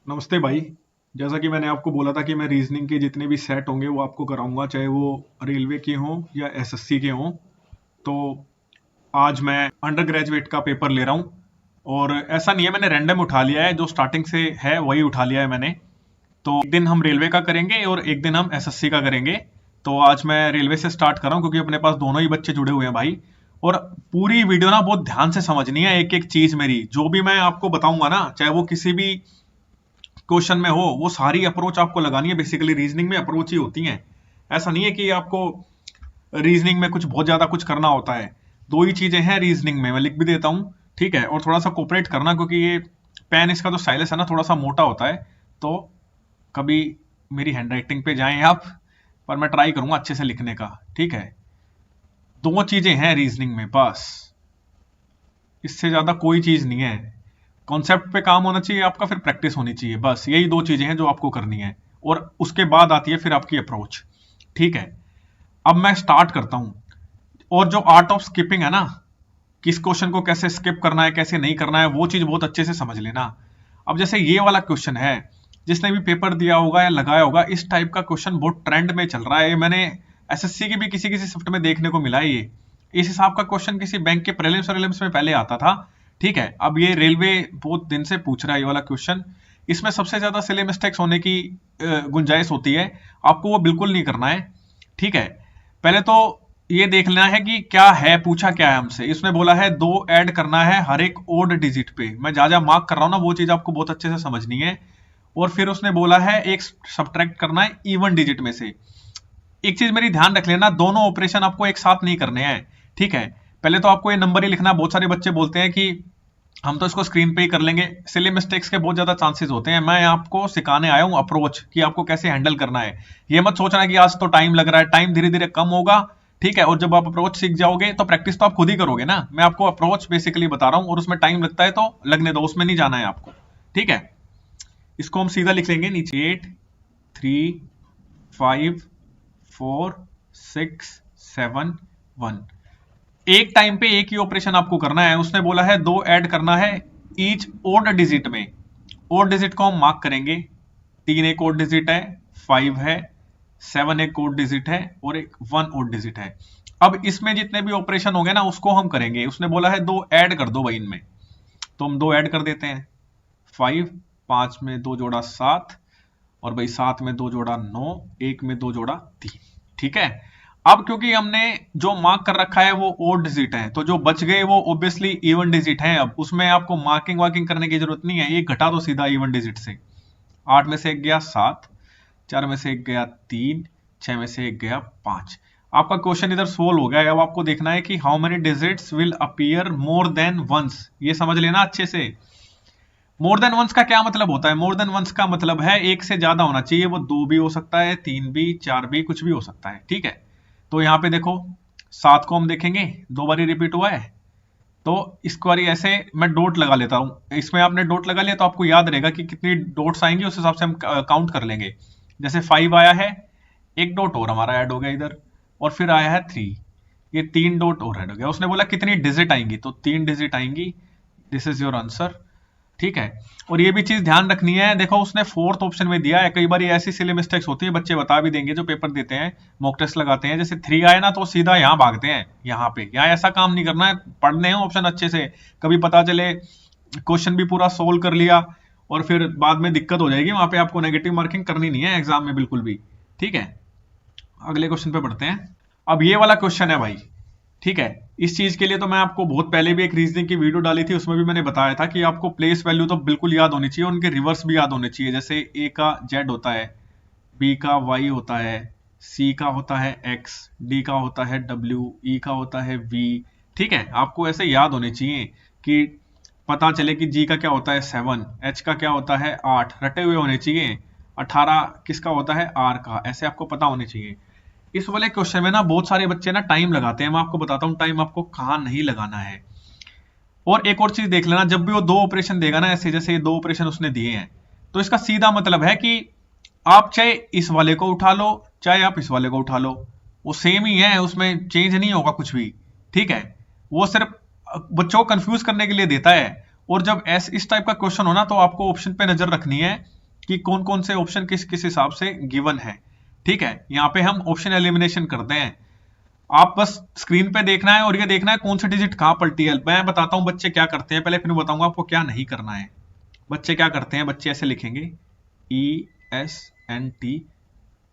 नमस्ते भाई। जैसा कि मैंने आपको बोला था कि मैं रीजनिंग के जितने भी सेट होंगे वो आपको कराऊंगा, चाहे वो रेलवे के हों या एसएससी के हों। तो आज मैं अंडर ग्रेजुएट का पेपर ले रहा हूँ। और ऐसा नहीं है मैंने रैंडम उठा लिया है, जो स्टार्टिंग से है वही उठा लिया है मैंने। तो एक दिन हम रेलवे का करेंगे और एक दिन हम एसएससी का करेंगे। तो आज मैं रेलवे से स्टार्ट कर रहा हूँ क्योंकि अपने पास दोनों ही बच्चे जुड़े हुए हैं भाई। और पूरी वीडियो ना बहुत ध्यान से समझनी है, एक एक चीज मेरी जो भी मैं आपको बताऊंगा ना, चाहे वो किसी भी क्वेश्चन में हो, वो सारी अप्रोच आपको लगानी है। बेसिकली रीजनिंग में अप्रोच ही होती है। ऐसा नहीं है कि आपको रीजनिंग में कुछ बहुत ज्यादा कुछ करना होता है। दो ही चीजें हैं रीजनिंग में, मैं लिख भी देता हूँ। ठीक है, और थोड़ा सा कोऑपरेट करना क्योंकि ये पेन इसका जो स्टाइलस है ना थोड़ा सा मोटा होता है। तो कभी मेरी हैंडराइटिंग पे जाएं आप, पर मैं ट्राई करूंगा अच्छे से लिखने का। ठीक है, दो चीजें हैं रीजनिंग में बस, इससे ज्यादा कोई चीज नहीं है। कॉन्सेप्ट पे काम होना चाहिए आपका, फिर प्रैक्टिस होनी चाहिए, बस यही दो चीजें हैं जो आपको करनी है। और उसके बाद आती है फिर आपकी अप्रोच। ठीक है, अब मैं स्टार्ट करता हूं। और जो आर्ट ऑफ स्किपिंग है ना, किस क्वेश्चन को कैसे स्किप करना है कैसे नहीं करना है, वो चीज बहुत अच्छे से समझ लेना। अब जैसे ये वाला क्वेश्चन है, जिसने भी पेपर दिया होगा या लगाया होगा, इस टाइप का क्वेश्चन बहुत ट्रेंड में चल रहा है। मैंने एसएससी की भी किसी किसी शिफ्ट में देखने को मिला है ये। इस हिसाब का क्वेश्चन किसी बैंक के प्रीलिम्स और में पहले आता था। ठीक है, अब ये रेलवे बहुत दिन से पूछ रहा है ये वाला क्वेश्चन। इसमें सबसे ज्यादा सिले मिस्टेक्स होने की गुंजाइश होती है। आपको वो बिल्कुल नहीं करना है। ठीक है, पहले तो ये देख लेना है कि क्या है, पूछा क्या है हमसे। इसमें बोला है 2 ऐड करना है हर एक ओड डिजिट पे। मैं जा जा मार्क कर रहा हूं ना, वो चीज आपको बहुत अच्छे से समझनी है। और फिर उसने बोला है एक सब्ट्रैक्ट करना है इवन डिजिट में से। एक चीज मेरी ध्यान रख लेना, दोनों ऑपरेशन आपको एक साथ नहीं करने हैं। ठीक है, पहले तो आपको ये नंबर ही लिखना। बहुत सारे बच्चे बोलते हैं कि हम तो इसको स्क्रीन पे ही कर लेंगे। सिली मिस्टेक्स के बहुत ज्यादा चांसेस होते हैं। मैं आपको सिखाने आया हूं अप्रोच कि आपको कैसे हैंडल करना है। ये मत सोचना कि आज तो टाइम लग रहा है, टाइम धीरे धीरे कम होगा। ठीक है, और जब आप अप्रोच सीख जाओगे तो प्रैक्टिस तो आप खुद ही करोगे ना। मैं आपको अप्रोच बेसिकली बता रहा हूं, और उसमें टाइम लगता है तो लगने दो, उसमें नहीं जाना है आपको। ठीक है, इसको हम सीधा लिख लेंगे नीचे। 8 3 5 4 6 7 1। एक टाइम पे एक ही ऑपरेशन आपको करना है। उसने बोला है 2 ऐड करना है ईच ओड डिजिट में। ओड डिजिट को हम मार्क करेंगे। 3 एक ओड डिजिट है, 5 है, 7 एक ओड डिजिट है, और एक 1 ओड डिजिट है। अब इसमें जितने भी ऑपरेशन होंगे ना उसको हम करेंगे। उसने बोला है 2 ऐड कर दो भाई इनमें, तो हम 2 ऐड कर देते हैं। 5, 5 में 2 जोड़ा 7, और भाई 7 में 2 जोड़ा 9, 1 में 2 जोड़ा 3। ठीक है, अब क्योंकि हमने जो मार्क कर रखा है वो ओड डिजिट है, तो जो बच गए वो ऑब्वियसली इवन डिजिट है। अब उसमें आपको मार्किंग वार्किंग करने की जरूरत नहीं है, ये घटा दो सीधा इवन डिजिट से। 8 में से एक गया 7, 4 में से एक गया 3, 6 में से एक गया 5। आपका क्वेश्चन इधर सोल्व हो गया। अब आपको देखना है कि how many digits will appear more than once. ये समझ लेना अच्छे से। मोर देन वंस का क्या मतलब होता है? मोर देन वंस का मतलब है एक से ज्यादा होना चाहिए। वो 2 भी हो सकता है, 3 भी, 4 भी, कुछ भी हो सकता है। ठीक है, तो यहां पे देखो 7 को हम देखेंगे 2 बारी रिपीट हुआ है, तो इसको बारी ऐसे मैं डॉट लगा लेता हूं। इसमें आपने डॉट लगा लिया तो आपको याद रहेगा कि कितनी डॉट्स आएंगी, उस हिसाब से हम काउंट कर लेंगे। जैसे 5 आया है, एक डॉट और हमारा ऐड हो गया इधर, और फिर आया है 3, ये 3 डॉट और ऐड हो गया। उसने बोला कितनी डिजिट आएंगी, तो 3 डिजिट आएंगी। This is your answer. ठीक है, और ये भी चीज ध्यान रखनी है। देखो उसने 4th ऑप्शन में दिया है। कई बार ऐसी सिली मिस्टेक्स होती है, बच्चे बता भी देंगे जो पेपर देते हैं, मॉक टेस्ट लगाते हैं। जैसे 3 आए ना तो सीधा यहाँ भागते हैं, यहाँ पे। यहाँ ऐसा काम नहीं करना है, पढ़ने हैं ऑप्शन अच्छे से। कभी पता चले क्वेश्चन भी पूरा सोल्व कर लिया और फिर बाद में दिक्कत हो जाएगी, वहां पे आपको नेगेटिव मार्किंग करनी नहीं है एग्जाम में बिल्कुल भी। ठीक है, अगले क्वेश्चन पे बढ़ते हैं। अब ये वाला क्वेश्चन है भाई। ठीक है, इस चीज के लिए तो मैं आपको बहुत पहले भी एक रीजनिंग की वीडियो डाली थी, उसमें भी मैंने बताया था कि आपको प्लेस वैल्यू तो बिल्कुल याद होनी चाहिए, उनके रिवर्स भी याद होने चाहिए। जैसे ए का जेड होता है, बी का वाई होता है, सी का होता है एक्स, डी का होता है डब्ल्यू, ई का होता है वी। ठीक है, आपको ऐसे याद होने चाहिए कि पता चले कि जी का क्या होता है 7, एच का क्या होता है 8, रटे हुए होने चाहिए। 18 किसका होता है आर का, ऐसे आपको पता होने चाहिए। इस वाले क्वेश्चन में ना बहुत सारे बच्चे ना टाइम लगाते हैं। मैं आपको बताता हूं टाइम आपको कहां नहीं लगाना है। और एक और चीज देख लेना, जब भी वो 2 ऑपरेशन देगा ना, ऐसे जैसे ये 2 ऑपरेशन उसने दिए हैं, तो इसका सीधा मतलब है कि आप चाहे इस वाले को उठा लो चाहे आप इस वाले को उठा लो, वो सेम ही है, उसमें चेंज नहीं होगा कुछ भी। ठीक है, वो सिर्फ बच्चों को कंफ्यूज करने के लिए देता है। और जब इस टाइप का क्वेश्चन हो ना, तो आपको ऑप्शन पे नजर रखनी है कि कौन कौन से ऑप्शन किस किस हिसाब से गिवन है। ठीक है, यहाँ पे हम ऑप्शन एलिमिनेशन करते हैं। आप बस स्क्रीन पे देखना है और ये देखना है कौन सी डिजिट कहां पलटी है। मैं बताता हूं बच्चे क्या करते हैं पहले, फिर मैं बताऊंगा आपको क्या नहीं करना है। बच्चे क्या करते हैं, बच्चे ऐसे लिखेंगे ESNT,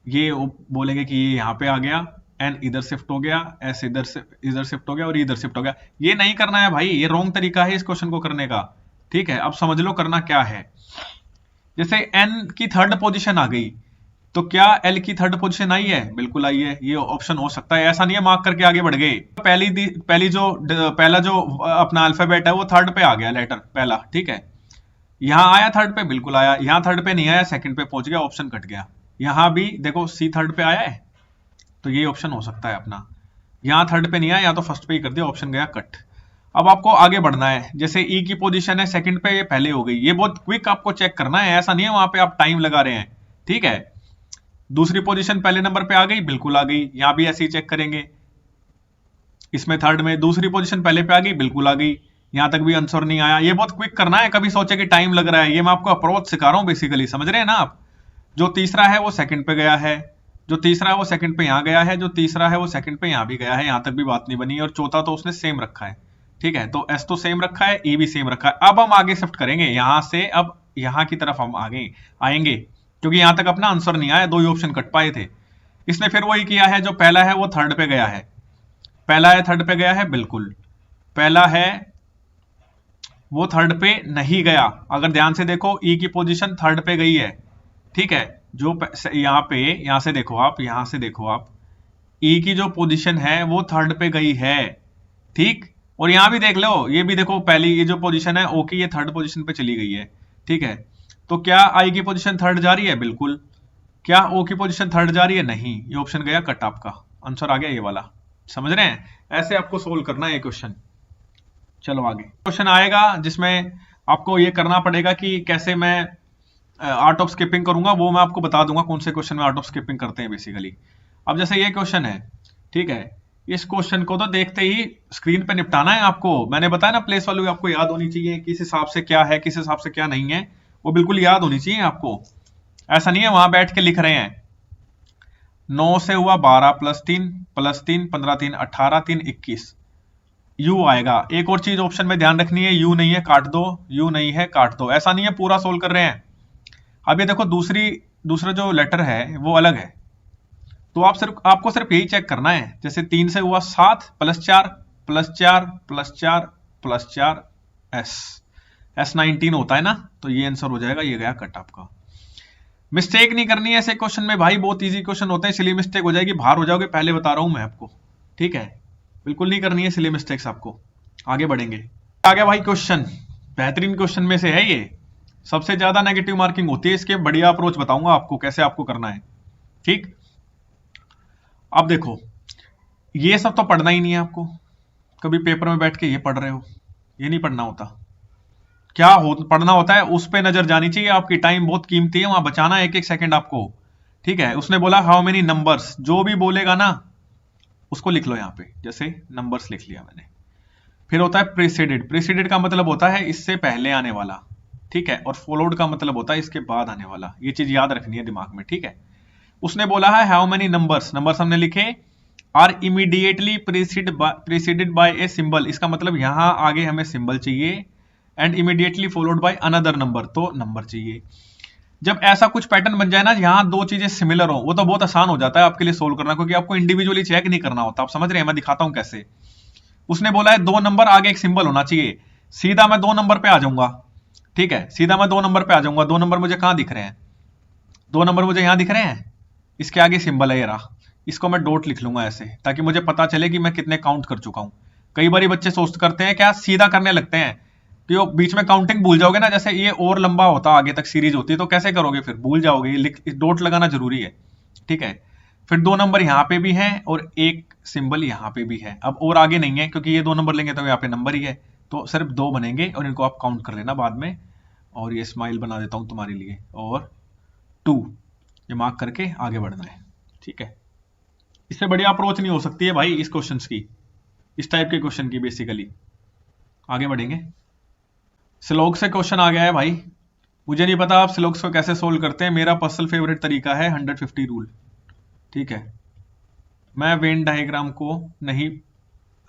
ये बोलेंगे कि ये यहाँ पे आ गया, N इधर शिफ्ट हो गया, S इधर शिफ्ट हो गया और इधर शिफ्ट हो गया। ये नहीं करना है भाई, ये रॉन्ग तरीका है इस क्वेश्चन को करने का। ठीक है, अब समझ लो करना क्या है। जैसे N की थर्ड पोजीशन आ गई, तो क्या L की थर्ड पोजीशन आई है? बिल्कुल आई है, ये ऑप्शन हो सकता है। ऐसा नहीं है मार्क करके आगे बढ़ गए। पहला जो अपना अल्फाबेट है वो थर्ड पे आ गया, लेटर पहला। ठीक है, यहां आया थर्ड पे, बिल्कुल आया। यहां थर्ड पे नहीं आया, सेकंड पे पहुंच गया, ऑप्शन कट गया। यहां भी देखो C थर्ड पे आया है, तो ये ऑप्शन हो सकता है अपना। यहां थर्ड पे नहीं आया, या तो फर्स्ट पे ही कर दिया, ऑप्शन गया कट। अब आपको आगे बढ़ना है। जैसे E की पोजीशन है सेकंड पे, ये पहले हो गई। ये बहुत क्विक आपको चेक करना है, ऐसा नहीं है वहां पे आप टाइम लगा रहे हैं। ठीक है, दूसरी पोजीशन पहले नंबर पे आ गई, बिल्कुल आ गई। यहां भी ऐसे ही चेक करेंगे। इसमें थर्ड में दूसरी पोजीशन पहले पे आ गई, बिल्कुल आ गई। यहां तक भी आंसर नहीं आया। ये बहुत क्विक करना है, कभी सोचे कि टाइम लग रहा है। ये मैं आपको अप्रोच सिखा रहा हूं बेसिकली, समझ रहे हैं ना आप। जो तीसरा है वो सेकंड पे गया है, जो तीसरा है वो सेकंड पे यहां गया है, जो तीसरा है वो सेकंड पे यहां भी गया है, यहां तक भी बात नहीं बनी। और चौथा तो उसने सेम रखा है। ठीक है, तो S तो सेम रखा है, E भी सेम रखा है। अब हम आगे शिफ्ट करेंगे यहां से, अब यहां की तरफ हम आगे आएंगे, क्योंकि यहां तक अपना आंसर नहीं आया, दो ही ऑप्शन कट पाए थे। इसने फिर वही किया है, जो पहला है वो थर्ड पे गया है, पहला है थर्ड पे गया है, बिल्कुल। पहला है वो थर्ड पे नहीं गया। अगर ध्यान से देखो, E की पोजीशन थर्ड पे गई है। ठीक है, जो यहां पे, यहां से देखो आप, यहां से देखो आप, E की जो पोजीशन है वो थर्ड पे गई है। ठीक, और यहां भी देख लो, ये भी देखो, पहली ये जो पोजीशन है O की, ये थर्ड पोजीशन पे चली गई है। ठीक है, तो क्या I की पोजीशन थर्ड जा रही है? बिल्कुल। क्या O की पोजीशन थर्ड जा रही है? नहीं। ये ऑप्शन गया कट, आपका आंसर आ गया ये वाला। समझ रहे हैं? ऐसे आपको सोल्व करना है ये क्वेश्चन। चलो आगे क्वेश्चन आएगा, जिसमें आपको ये करना पड़ेगा कि कैसे मैं आर्ट ऑफ स्किपिंग करूंगा, वो मैं आपको बता दूंगा कौन से क्वेश्चन में आर्ट ऑफ स्किपिंग करते हैं बेसिकली। अब जैसे ये क्वेश्चन है, ठीक है, इस क्वेश्चन को तो देखते ही स्क्रीन पे निपटाना है आपको। मैंने बताया ना, प्लेस वैल्यू आपको याद होनी चाहिए, किस हिसाब से क्या है, किस हिसाब से क्या नहीं है, वो बिल्कुल याद होनी चाहिए आपको। ऐसा नहीं है वहां बैठ के लिख रहे हैं। 9 से हुआ 12 प्लस 3 15 3 18 3 21, यू आएगा। एक और चीज ऑप्शन में ध्यान रखनी है, यू नहीं है काट दो, यू नहीं है काट दो। ऐसा नहीं है पूरा सोल्व कर रहे हैं। अब ये देखो, दूसरा जो लेटर है वो अलग है, तो आपको सिर्फ यही चेक करना है। जैसे 3 से हुआ 7 +4 +4 +4 +4 S19 होता है ना, तो ये आंसर हो जाएगा। ये गया कट आपका। मिस्टेक नहीं करनी है ऐसे क्वेश्चन में भाई, बहुत इजी क्वेश्चन होते हैं, इसलिए मिस्टेक हो जाएगी, बाहर हो जाओगे, पहले बता रहा हूं मैं आपको। ठीक है, बिल्कुल नहीं करनी है इसलिए मिस्टेक्स आपको। आगे बढ़ेंगे। आ गया भाई क्वेश्चन, बेहतरीन क्वेश्चन में से है ये, सबसे ज्यादा नेगेटिव मार्किंग होती है इसके। बढ़िया अप्रोच बताऊंगा आपको कैसे आपको करना है। ठीक, अब देखो, ये सब तो पढ़ना ही नहीं है आपको। कभी पेपर में बैठ के ये पढ़ रहे हो, ये नहीं पढ़ना होता। क्या पढ़ना होता है, उस पे नजर जानी चाहिए आपकी। टाइम बहुत कीमती है, वहां बचाना एक एक सेकंड आपको। ठीक है, उसने बोला हाउ मेनी नंबर्स, जो भी बोलेगा ना उसको लिख लो यहां पे। जैसे नंबर्स लिख लिया मैंने। फिर होता है प्रीसीडेड। प्रीसीडेड का मतलब होता है इससे पहले आने वाला। ठीक है, और फॉलोड का मतलब होता है इसके बाद आने वाला। ये चीज याद रखनी है दिमाग में। ठीक है, उसने बोला है हाउ मेनी नंबर्स, नंबर्स हमने लिखे, are immediately preceded by a symbol. इसका मतलब यहां आगे हमें सिंबल चाहिए, and immediately followed by another number, तो नंबर चाहिए। जब ऐसा कुछ पैटर्न बन जाए ना, यहां दो चीजें सिमिलर हो, वो तो बहुत आसान हो जाता है आपके लिए सोल्व करना, क्योंकि आपको इंडिविजुअली चेक नहीं करना होता। आप समझ रहे हैं, मैं दिखाता हूं कैसे। उसने बोला है 2 नंबर आगे एक सिंबल होना चाहिए, सीधा मैं 2 नंबर पे आ जाऊंगा। ठीक है, सीधा मैं 2 नंबर पे आ जाऊंगा। 2 नंबर मुझे कहां दिख रहे हैं? 2 नंबर मुझे यहां दिख रहे हैं, इसके आगे सिंबल है ये रहा। इसको मैं डॉट लिख लूंगा ऐसे, ताकि मुझे पता चले कि मैं कितने काउंट कर चुका हूं। कई बार बच्चे सोच करते हैं क्या, सीधा करने लगते हैं कि वो बीच में काउंटिंग भूल जाओगे ना। जैसे ये और लंबा होता आगे तक सीरीज होती है, तो कैसे करोगे फिर, भूल जाओगे। डॉट लगाना जरूरी है। ठीक है, फिर 2 नंबर यहां पे भी हैं और एक सिंबल यहां पे भी है। अब और आगे नहीं है, क्योंकि ये 2 नंबर लेंगे तो यहाँ पे नंबर ही है, तो सिर्फ 2 बनेंगे, और इनको आप काउंट कर लेना बाद में। और ये स्माइल बना देता हूं तुम्हारे लिए, और 2 ये मार्क करके आगे बढ़ना है। ठीक है, इससे बढ़िया अप्रोच नहीं हो सकती है भाई इस क्वेश्चन की, इस टाइप के क्वेश्चन की बेसिकली। आगे बढ़ेंगे। स्लोग से क्वेश्चन आ गया है भाई। मुझे नहीं पता आप स्लोग्स को कैसे सोल्व करते हैं, मेरा पर्सनल फेवरेट तरीका है 150 रूल। ठीक है, मैं वेन डायग्राम को नहीं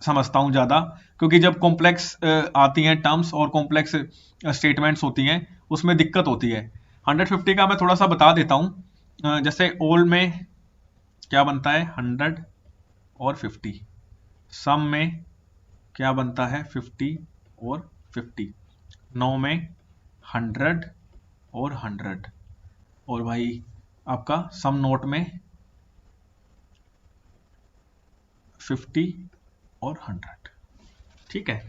समझता हूं ज्यादा, क्योंकि जब कॉम्प्लेक्स आती हैं टर्म्स और कॉम्प्लेक्स स्टेटमेंट्स होती हैं उसमें दिक्कत होती है। 150 का मैं थोड़ा सा बता देता हूं। जैसे ओल में क्या बनता है 100 और 50, सम में क्या बनता है 50 और 50, 9 में 100 और 100, और भाई आपका सम नोट में 50 और 100। ठीक है,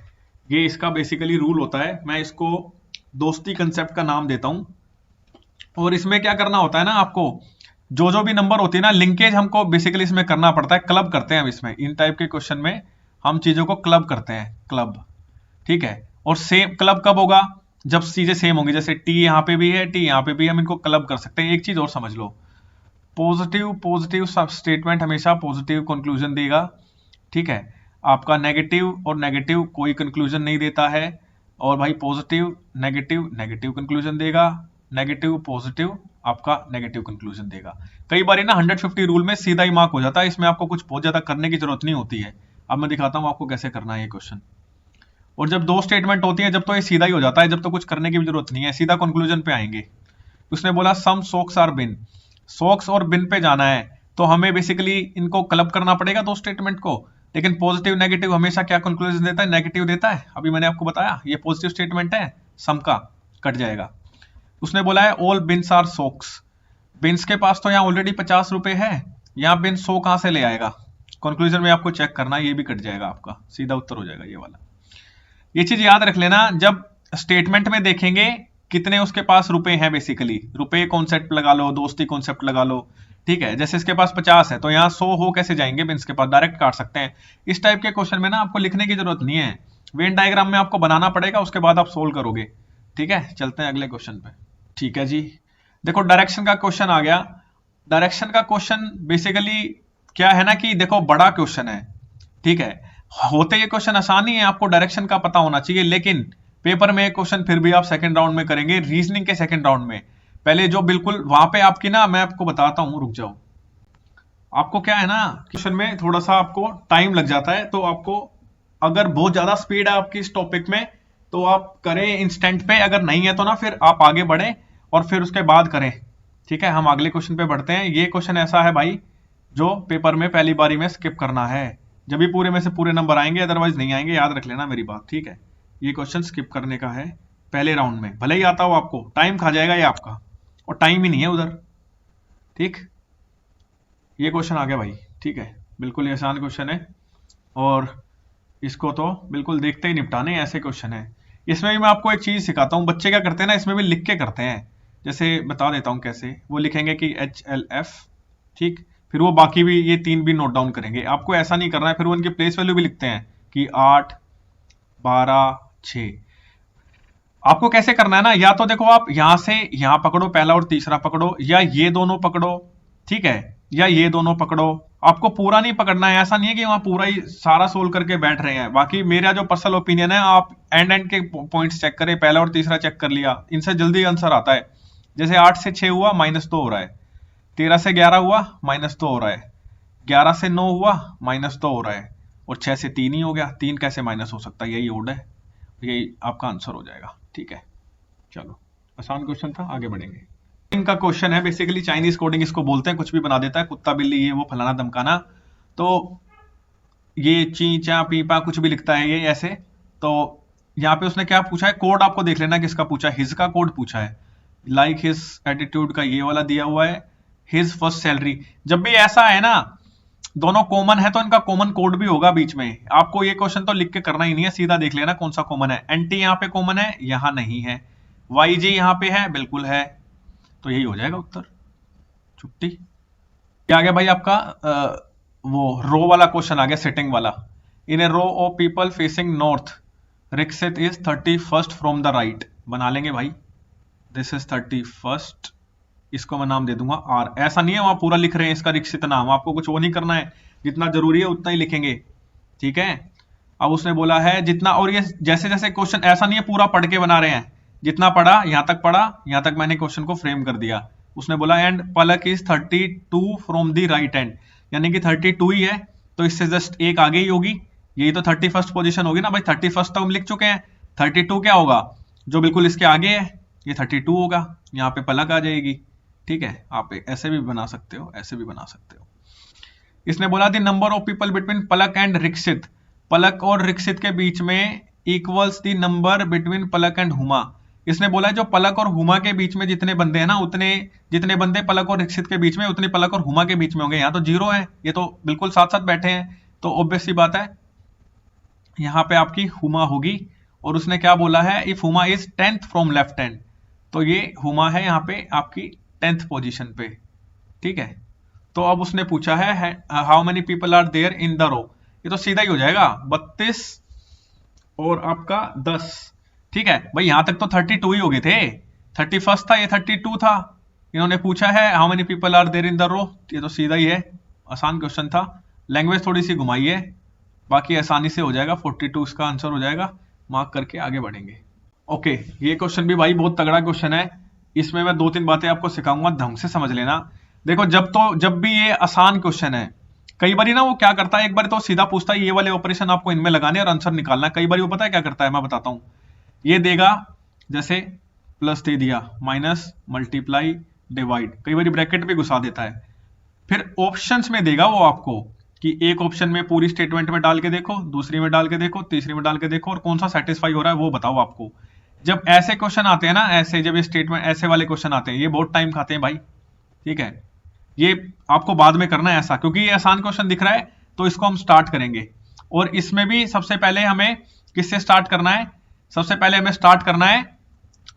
ये इसका बेसिकली रूल होता है। मैं इसको दोस्ती कंसेप्ट का नाम देता हूं। और इसमें क्या करना होता है ना, आपको जो जो भी नंबर होती है ना, लिंकेज हमको बेसिकली इसमें करना पड़ता है, क्लब करते हैं हम इसमें। इन टाइप के क्वेश्चन में हम चीजों को क्लब करते हैं, क्लब। ठीक है, और सेम क्लब कब होगा, जब चीजें सेम होंगी। जैसे टी यहाँ पे भी है, टी यहाँ पे भी, हम इनको क्लब कर सकते हैं। एक चीज और समझ लो, पॉजिटिव पॉजिटिव सब स्टेटमेंट हमेशा पॉजिटिव कंक्लूजन देगा। ठीक है, आपका नेगेटिव और नेगेटिव कोई कंक्लूजन नहीं देता है। और भाई पॉजिटिव नेगेटिव नेगेटिव कंक्लूजन देगा, नेगेटिव पॉजिटिव आपका नेगेटिव कंक्लूजन देगा। कई बार ना 150 रूल में सीधा ही मार्क हो जाता है, इसमें आपको कुछ बहुत ज्यादा करने की जरूरत नहीं होती है। अब मैं दिखाता हूं आपको कैसे करना है ये क्वेश्चन। और जब दो स्टेटमेंट होती है जब तो ये सीधा ही हो जाता है, जब तो कुछ करने की भी जरूरत नहीं है, सीधा कंक्लूजन पे आएंगे। उसने बोला सम सॉक्स आर बिन, सॉक्स और बिन पे जाना है, तो हमें बेसिकली इनको क्लब करना पड़ेगा दो स्टेटमेंट को। लेकिन पॉजिटिव नेगेटिव हमेशा क्या कंक्लूजन देता है, नेगेटिव देता है। अभी मैंने आपको बताया ये पॉजिटिव स्टेटमेंट है, सम का कट जाएगा। उसने बोला है all bins are socks, bins के पास तो यहाँ ऑलरेडी 50 रुपए है, यहाँ बिन 100 कहां से ले आएगा। कंक्लूजन में आपको चेक करना है, ये भी कट जाएगा, आपका सीधा उत्तर हो जाएगा ये वाला। ये चीज याद रख लेना, जब स्टेटमेंट में देखेंगे कितने उसके पास रुपए हैं, बेसिकली रुपए कॉन्सेप्ट लगा लो, दोस्ती कॉन्सेप्ट लगा लो। ठीक है, जैसे इसके पास 50 है तो यहाँ 100 हो कैसे जाएंगे, बिन्स के पास डायरेक्ट काट सकते हैं। इस टाइप के क्वेश्चन में ना आपको लिखने की जरूरत नहीं है, वेन डायग्राम में आपको बनाना पड़ेगा, उसके बाद आप सोल्व करोगे। ठीक है, चलते हैं अगले क्वेश्चन पे। ठीक है जी, देखो डायरेक्शन का क्वेश्चन आ गया। डायरेक्शन का क्वेश्चन बेसिकली क्या है ना कि देखो बड़ा क्वेश्चन है। ठीक है, होते ये क्वेश्चन आसान ही है, आपको डायरेक्शन का पता होना चाहिए, लेकिन पेपर में क्वेश्चन फिर भी आप सेकंड राउंड में करेंगे, रीजनिंग के सेकंड राउंड में। पहले जो बिल्कुल वहां पे आपकी ना, मैं आपको बताता हूं, रुक जाओ। आपको क्या है ना, क्वेश्चन में थोड़ा सा आपको टाइम लग जाता है, तो आपको अगर बहुत ज्यादा स्पीड है आपकी इस टॉपिक में तो आप करें इंस्टेंट पे, अगर नहीं है तो ना फिर आप आगे बढ़े और फिर उसके बाद करें। ठीक है, हम अगले क्वेश्चन पे बढ़ते हैं। ये क्वेश्चन ऐसा है भाई जो पेपर में पहली बारी में स्किप करना है, जब भी पूरे में से पूरे नंबर आएंगे, अदरवाइज नहीं आएंगे, याद रख लेना मेरी बात। ठीक है, ये क्वेश्चन स्किप करने का है पहले राउंड में, भले ही आता हो आपको, टाइम खा जाएगा ये आपका, और टाइम ही नहीं है उधर। ठीक, ये क्वेश्चन आ गया भाई। ठीक है, बिल्कुल ही आसान क्वेश्चन है, और इसको तो बिल्कुल देखते ही निपटाने ऐसे क्वेश्चन है। इसमें भी मैं आपको एक चीज सिखाता हूँ, बच्चे क्या करते हैं ना, इसमें भी लिख के करते हैं। जैसे बता देता हूँ कैसे, वो लिखेंगे कि HLF, ठीक, फिर वो बाकी भी ये तीन भी नोट डाउन करेंगे। आपको ऐसा नहीं करना है, फिर वो उनकी प्लेस वैल्यू भी लिखते हैं कि 8, 12, 6। आपको कैसे करना है ना, या तो देखो आप यहां से यहां पकड़ो पहला और तीसरा पकड़ो, या ये दोनों पकड़ो। ठीक है, या ये दोनों पकड़ो। आपको पूरा नहीं पकड़ना है, ऐसा नहीं है कि वहां पूरा ही सारा सोल्व करके बैठ रहे हैं। बाकी मेरा जो पर्सनल ओपिनियन है, आप एंड के पॉइंट्स चेक करें, पहला और तीसरा चेक कर लिया, इनसे जल्दी आंसर आता है। जैसे 8 से 6 हुआ -2 हो रहा है, 13 से 11 हुआ -2 हो रहा है, 11 से 9 हुआ -2 हो रहा है, और 6 से 3 ही हो गया, 3 कैसे माइनस हो सकता है, यही ओड है, यही आपका आंसर हो जाएगा। ठीक है, चलो आसान क्वेश्चन था, आगे बढ़ेंगे। इनका क्वेश्चन है बेसिकली, चाइनीज कोडिंग इसको बोलते हैं, कुछ भी बना देता है, कुत्ता बिल्ली ये वो फलाना धमकाना। तो ये ची चा पीपा कुछ भी लिखता है ये ऐसे। तो यहाँ पे उसने क्या पूछा है, कोड आपको देख लेना किसका पूछा है, हिज का कोड पूछा है। लाइक हिज एटीट्यूड का ये वाला दिया हुआ है, हिज फर्स्ट सैलरी। जब भी ऐसा है ना, दोनों कॉमन है तो इनका कॉमन कोड भी होगा बीच में। आपको ये क्वेश्चन तो लिख के करना ही नहीं है, सीधा देख लेना कौन सा कॉमन है। एनटी यहाँ पे कॉमन है, यहाँ नहीं है। वाई जी यहाँ पे है, बिल्कुल है, तो यही हो जाएगा उत्तर, छुट्टी। क्या आ गया भाई आपका वो रो वाला क्वेश्चन आ गया, सेटिंग वाला। In a row of people facing north, रिक्सित is 31st from the right. बना लेंगे भाई, दिस इज 31st, इसको मैं नाम दे दूंगा आर। ऐसा नहीं है वहां पूरा लिख रहे हैं इसका रिक्सित नाम, आपको कुछ वो नहीं करना है, जितना जरूरी है उतना ही लिखेंगे। ठीक है, अब उसने बोला है जितना, और ये जैसे जैसे क्वेश्चन ऐसा नहीं है पूरा पढ़ के बना रहे हैं, जितना पढ़ा यहां तक मैंने क्वेश्चन को फ्रेम कर दिया। उसने बोला and Palak is 32 from the right and, यानी कि 32 ही है, तो इससे जस्ट एक आगे ही होगी, यही तो 31st पोजीशन होगी ना भाई। 31st तो हम लिख चुके हैं, 32 क्या होगा जो बिल्कुल इसके आगे है, ये 32 होगा, यहाँ पे पलक आ जाएगी। ठीक है, आप ऐसे भी बना सकते हो, ऐसे भी बना सकते हो। इसने बोला the number of people between Palak and रिक्सित, पलक और रिक्सित के बीच में equals the number between Palak and Huma. इसने बोला है जो पलक और हुमा के बीच में जितने बंदे हैं ना, उतने जितने बंदे पलक और रिक्सित के बीच में उतने पलक और हुमा के बीच में होंगे। यहाँ तो 0 है, ये तो बिल्कुल साथ साथ बैठे हैं, तो ऑब्वियस सी बात है यहाँ पे आपकी हुमा होगी। और उसने क्या बोला है, if Huma is 10th from left hand, तो ये हुमा है यहाँ पे आपकी 10th पोजीशन पे। ठीक है, तो अब उसने पूछा है how many people are there in the row, ये तो सीधा ही हो जाएगा 32 और आपका 10। ठीक है भाई, यहां तक तो 32 ही हो गए थे, 31st था, ये 32 था। इन्होंने पूछा है how many people are there in the row, ये तो सीधा ही है, आसान क्वेश्चन था। लैंग्वेज थोड़ी सी घुमाई है, बाकी आसानी से हो जाएगा, 42 इसका आंसर हो जाएगा। मार्क करके आगे बढ़ेंगे। ओके, ये क्वेश्चन भी भाई बहुत तगड़ा क्वेश्चन है, इसमें मैं 2-3 बातें आपको सिखाऊंगा, ढंग से समझ लेना। देखो जब भी ये आसान क्वेश्चन है, कई बार ना वो क्या करता है, एक बार तो सीधा पूछता है ये वाले ऑपरेशन आपको इनमें लगाने और आंसर निकालना है। कई बार वो पता है क्या करता है, मैं बताता हूं। ये देगा जैसे प्लस दे दिया, माइनस, मल्टीप्लाई, डिवाइड, कई बार ब्रैकेट भी घुसा देता है। फिर ऑप्शंस में देगा वो आपको कि एक ऑप्शन में पूरी स्टेटमेंट में डाल के देखो, दूसरी में डाल के देखो, तीसरी में डाल के देखो, और कौन सा सेटिस्फाई हो रहा है वो बताओ आपको। जब ऐसे क्वेश्चन आते हैं ना, ऐसे जब ये स्टेटमेंट ऐसे वाले क्वेश्चन आते हैं, ये बहुत टाइम खाते हैं भाई। ठीक है, ये आपको बाद में करना है ऐसा, क्योंकि ये आसान क्वेश्चन दिख रहा है, तो इसको हम स्टार्ट करेंगे। और इसमें भी सबसे पहले हमें किससे स्टार्ट करना है, सबसे पहले हमें स्टार्ट करना है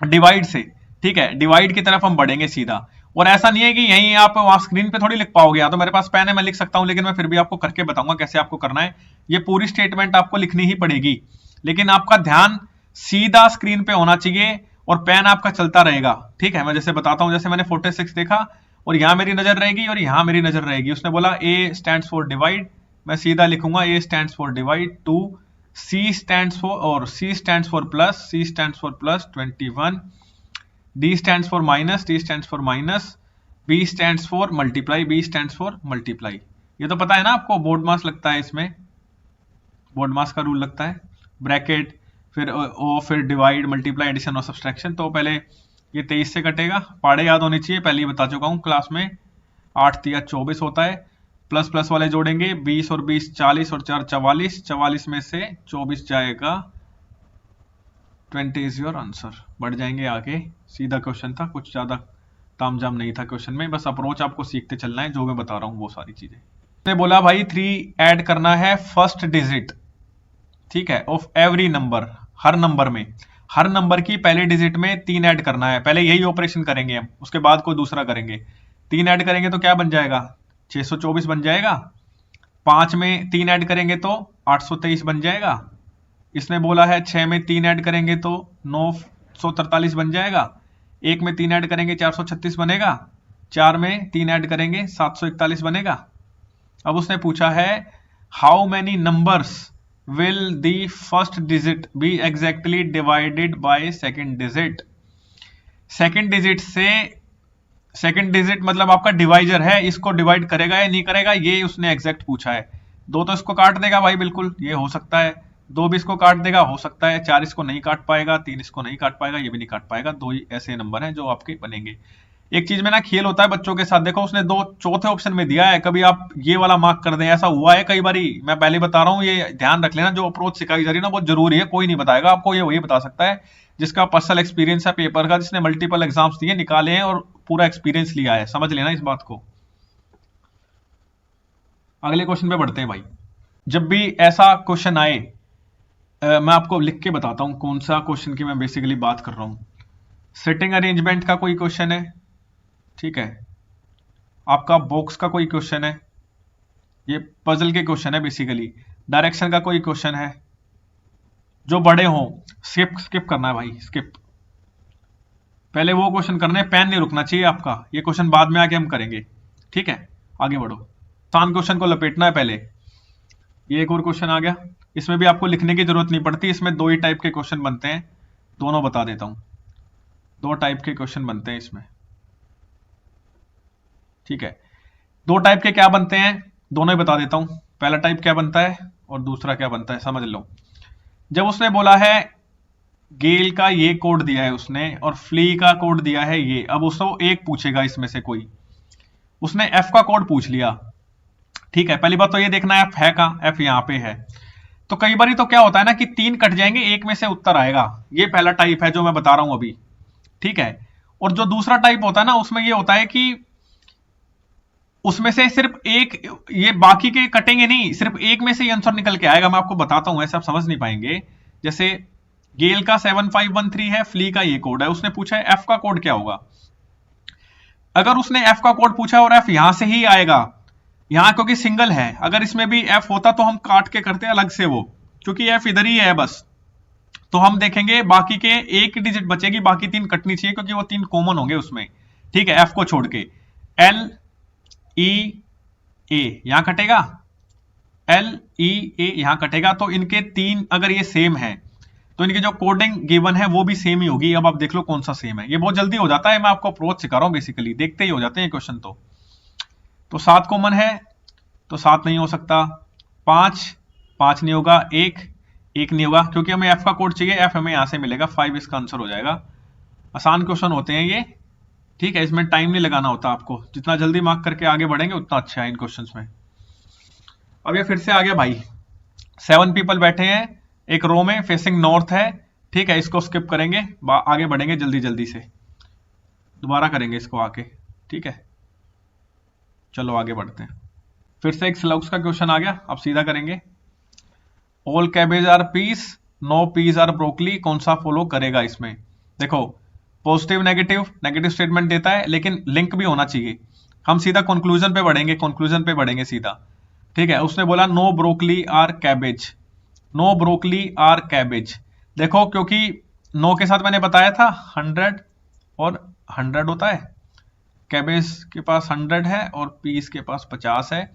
डिवाइड से। ठीक है, डिवाइड की तरफ हम बढ़ेंगे सीधा। और ऐसा नहीं है कि यहीं आप वहां स्क्रीन पे थोड़ी लिख पाओगे, या तो मेरे पास पेन है मैं लिख सकता हूं, लेकिन मैं फिर भी आपको करके बताऊंगा कैसे आपको करना है। ये पूरी स्टेटमेंट आपको लिखनी ही पड़ेगी, लेकिन आपका ध्यान सीधा स्क्रीन पे होना चाहिए और पेन आपका चलता रहेगा। ठीक है, मैं जैसे बताता हूं, जैसे मैंने 46 देखा और यहां मेरी नजर रहेगी और यहां मेरी नजर रहेगी। उसने बोला ए स्टैंड्स फॉर डिवाइड, मैं सीधा लिखूंगा A stands for divide 2, C stands for और C stands for plus, C stands for plus 21, D stands for minus, D stands for minus, B stands for multiply, B stands for multiply. ये तो पता है ना आपको, board मास लगता है इसमें, बोर्ड मास का रूल लगता है, ब्रैकेट, फिर ओ, फिर डिवाइड, मल्टीप्लाई, एडिशन और सब्सट्रैक्शन। तो पहले ये 23 से कटेगा, पाड़े याद होने चाहिए, पहले ही बता चुका हूं क्लास में, 8 तिया 24 होता है, प्लस प्लस वाले जोड़ेंगे, 20 और 20 40 और 4 44, 44 में से 24 जाएगा, 20 इज योर आंसर। बढ़ जाएंगे आगे, सीधा क्वेश्चन था, कुछ ज्यादा तामझाम नहीं था क्वेश्चन में, बस अप्रोच आपको सीखते चलना है, जो मैं बता रहा हूं वो सारी चीजें। उसने बोला भाई 3 ऐड करना है फर्स्ट डिजिट, ठीक है, of every number, her number में, हर नंबर की पहले डिजिट में 3 ऐड करना है। पहले यही ऑपरेशन करेंगे हम, उसके बाद कोई दूसरा करेंगे। 3 ऐड करेंगे तो क्या बन जाएगा, 624 बन जाएगा। 5 में 3 ऐड करेंगे तो 823 बन जाएगा। इसने बोला है 6 में 3 ऐड करेंगे तो 943 बन जाएगा। 1 में 3 ऐड करेंगे 436 बनेगा। 4 में 3 ऐड करेंगे 741 बनेगा। अब उसने पूछा है how many numbers will the first digit be exactly divided by second digit। Second digit से, सेकेंड डिजिट मतलब आपका डिवाइजर है, इसको डिवाइड करेगा या नहीं करेगा, ये उसने एग्जैक्ट पूछा है। 2 तो इसको काट देगा भाई, बिल्कुल ये हो सकता है। 2 भी इसको काट देगा, हो सकता है। 4 इसको नहीं काट पाएगा, 3 इसको नहीं काट पाएगा, ये भी नहीं काट पाएगा। 2 ही ऐसे नंबर हैं जो आपके बनेंगे। एक चीज में ना खेल होता है बच्चों के साथ, देखो उसने 2 चौथे ऑप्शन में दिया है, कभी आप ये वाला मार्क कर दें, ऐसा हुआ है कई बारी। मैं पहले बता रहा हूं, ये ध्यान रख लेना, जो अप्रोच सिखाई जा रही है ना बहुत जरूरी है। कोई नहीं बताएगा आपको, ये वही बता सकता है जिसका पर्सनल एक्सपीरियंस है पेपर का, जिसने मल्टीपल एग्जाम्स दिए, निकाले हैं और पूरा एक्सपीरियंस लिया है। समझ लेना इस बात को। अगले क्वेश्चन पे बढ़ते हैं भाई। जब भी ऐसा क्वेश्चन आए, मैं आपको लिख के बताता हूं कौन सा क्वेश्चन की मैं बेसिकली बात कर रहा हूं। सेटिंग अरेंजमेंट का कोई क्वेश्चन है, ठीक है, आपका बॉक्स का कोई क्वेश्चन है, ये पजल के क्वेश्चन है बेसिकली, डायरेक्शन का कोई क्वेश्चन है, जो बड़े हों स्किप करना है भाई, स्किप। पहले वो क्वेश्चन करने, पेन नहीं रुकना चाहिए आपका, ये क्वेश्चन बाद में आके हम करेंगे, ठीक है। आगे बढ़ो, आसान क्वेश्चन को लपेटना है पहले। ये एक और क्वेश्चन आ गया, इसमें भी आपको लिखने की जरूरत नहीं पड़ती, इसमें दो ही टाइप के क्वेश्चन बनते हैं, दोनों बता देता हूं। दो टाइप के क्वेश्चन बनते हैं इसमें, ठीक है। दो टाइप के क्या बनते हैं दोनों ही बता देता हूं। पहला टाइप क्या बनता है और दूसरा क्या बनता है, समझ लो। जब उसने बोला है गेल का ये कोड दिया है उसने और फ्ली का कोड दिया है ये, अब उसको एक पूछेगा इसमें से कोई, उसने एफ का कोड पूछ लिया, ठीक है। पहली बात तो ये देखना एफ है का, एफ यहां पे है। तो कई बार तो क्या होता है ना कि तीन कट जाएंगे, एक में से उत्तर आएगा, ये पहला टाइप है जो मैं बता रहा हूं अभी, ठीक है। और जो दूसरा टाइप होता है ना उसमें ये होता है कि उसमें से सिर्फ एक, ये बाकी के कटेंगे नहीं, सिर्फ एक में से ही आंसर निकल के आएगा। मैं आपको बताता हूं, ऐसे आप समझ नहीं पाएंगे। जैसे गेल का 7513 है, फ्ली का ये कोड है, उसने पूछा है एफ का कोड क्या होगा। अगर उसने एफ का कोड पूछा और एफ यहां से ही आएगा, यहां क्योंकि सिंगल है, अगर इसमें भी एफ होता तो हम काट के करते अलग से वो, क्योंकि एफ इधर ही है बस। तो हम देखेंगे बाकी के एक डिजिट बचेगी, बाकी तीन कटनी चाहिए क्योंकि वो तीन कॉमन होंगे उसमें, ठीक है। एफ को छोड़ के एल ई ए यहां कटेगा, एल ई ए यहां कटेगा, तो इनके तीन अगर ये सेम है तो इनकी जो कोडिंग गिवन है वो भी सेम ही होगी। अब आप देख लो कौन सा सेम है, ये बहुत जल्दी हो जाता है, मैं आपको अप्रोच सिखा रहा हूं, बेसिकली देखते ही हो जाते हैं क्वेश्चन। तो 7 कॉमन है तो 7 नहीं हो सकता, 5 नहीं होगा, 1 नहीं होगा, क्योंकि हमें एफ का कोड चाहिए, एफ हमें यहां से मिलेगा, 5 इसका आंसर हो जाएगा। आसान क्वेश्चन होते हैं ये, ठीक है, इसमें टाइम नहीं लगाना होता आपको, जितना जल्दी मार्क करके आगे बढ़ेंगे उतना अच्छा है इन क्वेश्चंस में। अब ये फिर से आ गया भाई, 7 पीपल बैठे हैं एक रो में, फेसिंग नॉर्थ है, ठीक है। इसको स्किप करेंगे, आगे बढ़ेंगे जल्दी जल्दी से, दोबारा करेंगे इसको आके, ठीक है। चलो आगे बढ़ते हैं। फिर से एक स्लग्स का क्वेश्चन आ गया, अब सीधा करेंगे। All cabbage are peas, no peas are broccoli, कौन सा फॉलो करेगा इसमें। देखो पॉजिटिव नेगेटिव, नेगेटिव स्टेटमेंट देता है लेकिन लिंक भी होना चाहिए। हम सीधा कंक्लूजन पे बढ़ेंगे, कंक्लूजन पे बढ़ेंगे सीधा, ठीक है। उसने बोला no broccoli or cabbage, no broccoli or cabbage. देखो क्योंकि नो के साथ मैंने बताया था 100 और 100 होता है, कैबेज के पास 100 है और पीस के पास 50 है।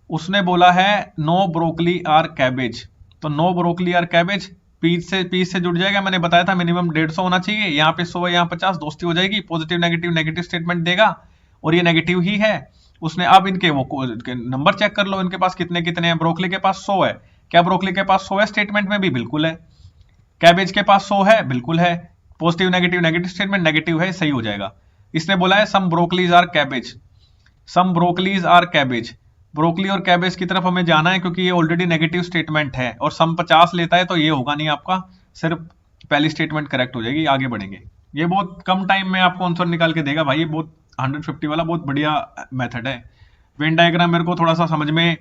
उसने बोला है नो ब्रोकली आर कैबेज, तो no broccoli or cabbage piece से जुड़ जाएगा। मैंने बताया था मिनिमम 150 होना चाहिए, यहाँ पे 100 है, यहाँ 50, दोस्ती हो जाएगी। पॉजिटिव नेगेटिव, नेगेटिव स्टेटमेंट देगा और ये नेगेटिव ही है। उसने अब इनके वो नंबर चेक कर लो, इनके पास कितने कितने हैं। ब्रोकली के पास 100 है, क्या ब्रोकली के पास 100 है? स्टेटमेंट में भी बिल्कुल है। कैबेज के पास 100 है, बिल्कुल है। Positive negative, negative statement negative है, सही हो जाएगा। इसने बोला है some broccolis are cabbage, some broccolis are cabbage, broccoli और कैबेज की तरफ हमें जाना है क्योंकि ये ऑलरेडी नेगेटिव स्टेटमेंट है और सम 50 लेता है तो ये होगा नहीं आपका, सिर्फ पहली स्टेटमेंट करेक्ट हो जाएगी। आगे बढ़ेंगे, ये बहुत कम टाइम में आपको आंसर निकाल के देगा भाई, ये बहुत 150 वाला बहुत बढ़िया मेथड है। वेन डायग्राम मेरे को थोड़ा सा समझ में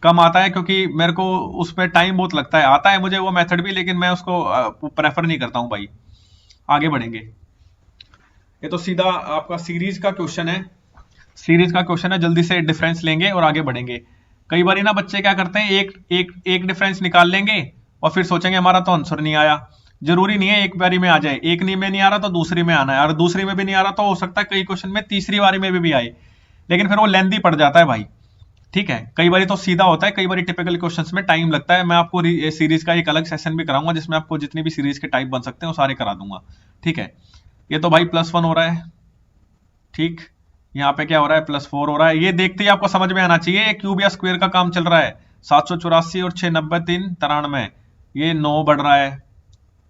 कम आता है क्योंकि मेरे को उस पर टाइम बहुत लगता है, आता है मुझे वो मेथड भी, लेकिन मैं उसको प्रेफर नहीं करता हूं भाई। आगे बढ़ेंगे, ये तो सीधा आपका सीरीज का क्वेश्चन है, सीरीज का क्वेश्चन है, जल्दी से डिफरेंस लेंगे और आगे बढ़ेंगे। कई बार ना बच्चे क्या करते हैं, एक डिफरेंस निकाल लेंगे और फिर सोचेंगे हमारा तो आंसर नहीं आया। जरूरी नहीं है एक बारी में आ जाए, एक में नहीं आ रहा तो दूसरी में आना है, और दूसरी में भी नहीं आ रहा तो हो सकता है कई क्वेश्चन में तीसरी बारी में भी आए, लेकिन फिर वो लेंथी पड़ जाता है भाई, ठीक है। कई बार तो सीधा होता है, कई बार टिपिकल क्वेश्चंस में टाइम लगता है। मैं आपको सीरीज का एक अलग सेशन भी कराऊंगा जिसमें आपको जितने भी सीरीज के टाइप बन सकते हैं वो सारे करा दूंगा, ठीक है। ये तो भाई +1 हो रहा है, ठीक। यहाँ पे क्या हो रहा है, +4 हो रहा है। ये देखते ही आपको समझ में आना चाहिए, क्यूब या स्क्वायर का काम चल रहा है। 784 और 6 90 3 93, ये 9 बढ़ रहा है,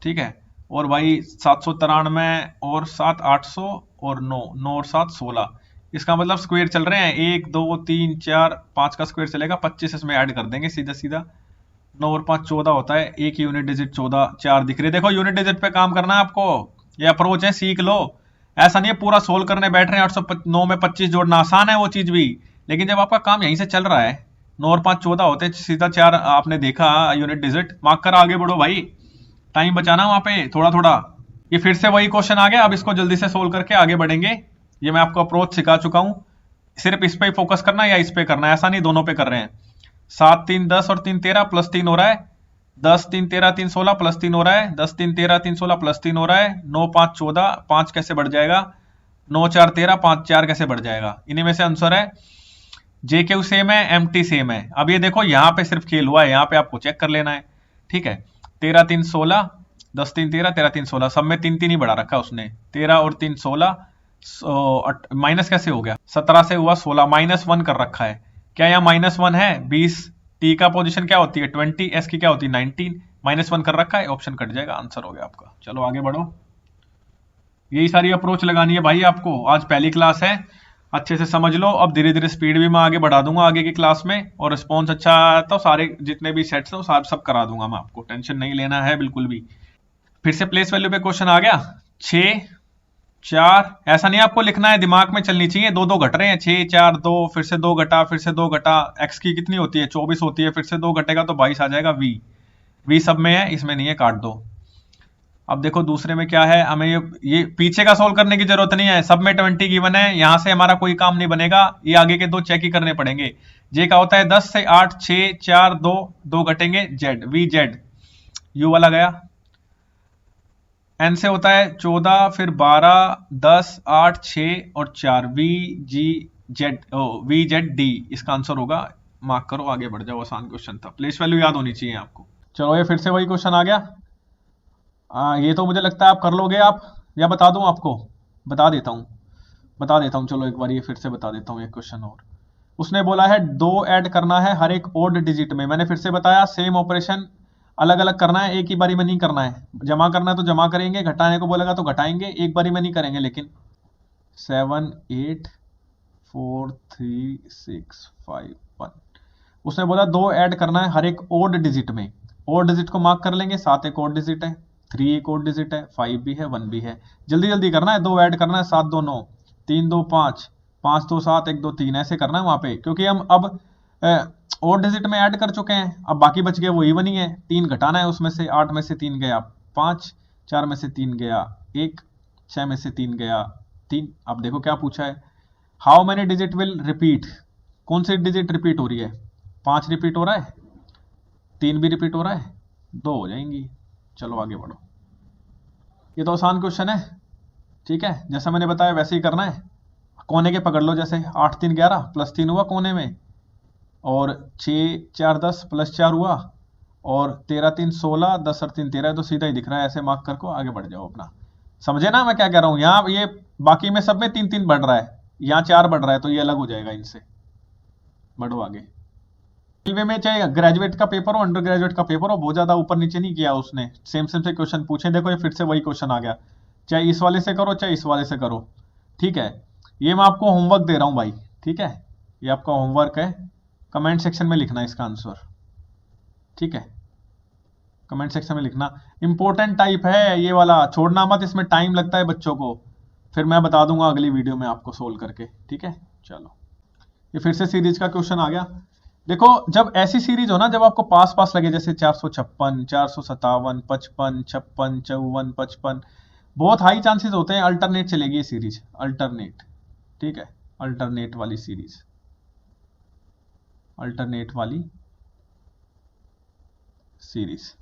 ठीक है। और भाई 793 और 7 800 और 9 और 7 16, इसका मतलब स्क्वायर चल रहे हैं। 1 2 3 4 5 का स्क्वायर चलेगा, 25 इसमें ऐड कर देंगे सीधा सीधा। 9 और 5 14 होता है, एक यूनिट डिजिट 14 4 दिख रही है। देखो यूनिट डिजिट पे काम करना है आपको, ये अप्रोच है, सीख लो। ऐसा नहीं है पूरा सोल्व करने बैठ रहे हैं, 809 में 25 जोड़ना आसान है वो चीज भी, लेकिन जब आपका काम यहीं से चल रहा है, 9 और 5 14 होते हैं, सीधा 4 आपने देखा यूनिट डिजिट, मार्क कर आगे बढ़ो भाई, टाइम बचाना वहां पे थोड़ा थोड़ा। ये फिर से वही क्वेश्चन आ गया, अब इसको जल्दी से सोल्व करके आगे बढ़ेंगे। ये मैं आपको अप्रोच सिखा चुका हूं, सिर्फ इस पे फोकस करना या इस पे करना है, ऐसा नहीं दोनों पे कर रहे हैं। 7 3 10 और 3 13 +3 हो रहा है, 10 3 13 3 16 +3 हो रहा है, 10 3 13 3 16 +3 हो रहा है, 9 5 14 5 कैसे बढ़ जाएगा, 9 4 13 5 4 कैसे बढ़ जाएगा। इन्हीं में से आंसर है JQ सेम है, MT सेम है। अब ये देखो यहाँ पे सिर्फ खेल हुआ है, यहाँ पे आपको चेक कर लेना है, ठीक है। 13 3 16, 10 3 13, 13 3 16, सब में 3 3 ही बढ़ा रखा है उसने। 13 और 3 16, माइनस कैसे हो गया, 17 से हुआ 16, -1 कर रखा है। क्या यहाँ -1 है? 20, T का पोजीशन क्या होती है 20, S की क्या होती है 19, -1 कर रखा है, ऑप्शन कट जाएगा, आंसर हो गया आपका। चलो आगे बढ़ो। यही सारी अप्रोच लगानी है भाई आपको, आज पहली क्लास है, अच्छे से समझ लो। अब धीरे धीरे स्पीड भी मैं आगे बढ़ा दूंगा आगे की क्लास में, और रिस्पॉन्स अच्छा आया तो सारे जितने भी सेट्स हैं वो सब करा दूंगा मैं आपको, टेंशन नहीं लेना है बिल्कुल भी। फिर से प्लेस वैल्यू पे क्वेश्चन आ गया। 6 4, ऐसा नहीं आपको लिखना है, दिमाग में चलनी चाहिए, दो दो घट रहे हैं, 6 4 2, फिर से 2 घटा, फिर से 2 घटा, एक्स की कितनी होती है 24 होती है, फिर से 2 घटेगा तो 22 आ जाएगा। वी सब में है, इसमें नहीं है, काट दो। अब देखो दूसरे में क्या है, हमें ये पीछे का सोल्व करने की जरूरत नहीं है, सब में 20 गिवन है, यहां से हमारा कोई काम नहीं बनेगा, ये आगे के दो चेक ही करने पड़ेंगे। जे का होता है 10 से 8, 6 4 2, 2 घटेंगे, जेड, वी जेड, यू वाला गया। एन से होता है 14, फिर 12, 10, 8, 6 और 4, we ji Z, V Z D, इसका आंसर होगा। मार्क करो, आगे बढ़ जाओ, आसान क्वेश्चन था, प्लेस वैल्यू याद होनी चाहिए आपको। चलो ये फिर से वही क्वेश्चन आ गया। ये तो मुझे लगता है आप कर लोगे आप, या बता दूं आपको? बता देता हूं, चलो एक बार ये फिर से बता देता हूं एक क्वेश्चन और। उसने बोला है 2 ऐड करना है हर एक ओड डिजिट में, मैंने फिर से बताया सेम ऑपरेशन अलग अलग करना है, एक ही बारी में नहीं करना है। जमा करना है तो जमा करेंगे, घटाने को बोलेगा तो घटाएंगे, एक बारी में नहीं करेंगे। लेकिन 7 8 4 3 6 5 1, उसने बोला 2 ऐड करना है हर एक ओड डिजिट में, ओड डिजिट को मार्क कर लेंगे, 7 एक ओड डिजिट है, 3 एक ओड डिजिट है, 5 भी है, 1 भी है। जल्दी जल्दी करना है, 2 ऐड करना है, 7 2 9, 3 2 5, 5 2 7, 1 2 3, ऐसे करना है वहां पे, क्योंकि हम अब ओड डिजिट में ऐड कर चुके हैं, अब बाकी बच गए वो इवन ही है। 3 घटाना है उसमें से, 8 में से 3 गया 5, 4 में से 3 गया 1, 6 में से 3 गया 3। अब देखो क्या पूछा है, how many digit will repeat, कौन सी डिजिट रिपीट हो रही है? 5 रिपीट हो रहा है, 3 भी रिपीट हो रहा है, 2 हो जाएंगी। चलो आगे बढ़ो, ये तो आसान क्वेश्चन है, ठीक है, जैसा मैंने बताया वैसे ही करना है। कोने के पकड़ लो, जैसे 8 3 11 प्लस 3 हुआ कोने में, और 6 4 10 प्लस 4 हुआ, और 13 3 16, 10 और 3 13, तो सीधा ही दिख रहा है, ऐसे मार्क कर को आगे बढ़ जाओ अपना। समझे ना मैं क्या कह रहा हूं? यहाँ ये बाकी में सब में 3 3 बढ़ रहा है, यहाँ 4 बढ़ रहा है, तो ये अलग हो जाएगा इनसे। बढ़ो आगे। रेलवे में चाहे ग्रेजुएट का पेपर हो अंडर ग्रेजुएट का पेपर हो, बहुत ज्यादा ऊपर नीचे नहीं किया उसने, सेम सेम से क्वेश्चन पूछे। देखो ये फिर से वही क्वेश्चन आ गया, चाहे इस वाले से करो चाहे इस वाले से करो, ठीक है। ये मैं आपको होमवर्क दे रहा हूं भाई, ठीक है, ये आपका होमवर्क है, कमेंट सेक्शन में लिखना इसका आंसर, ठीक है, कमेंट सेक्शन में लिखना। इंपॉर्टेंट टाइप है ये वाला, छोड़ना मत, इसमें टाइम लगता है बच्चों को, फिर मैं बता दूंगा अगली वीडियो में आपको सोल्व करके, ठीक है। चलो ये फिर से सीरीज का क्वेश्चन आ गया। देखो जब ऐसी सीरीज हो ना, जब आपको पास पास लगे, जैसे 456 457 55 56 54 55, बहुत हाई चांसेस होते हैं अल्टरनेट चलेगी ये सीरीज, अल्टरनेट, ठीक है, अल्टरनेट वाली सीरीज, अल्टरनेट वाली सीरीज।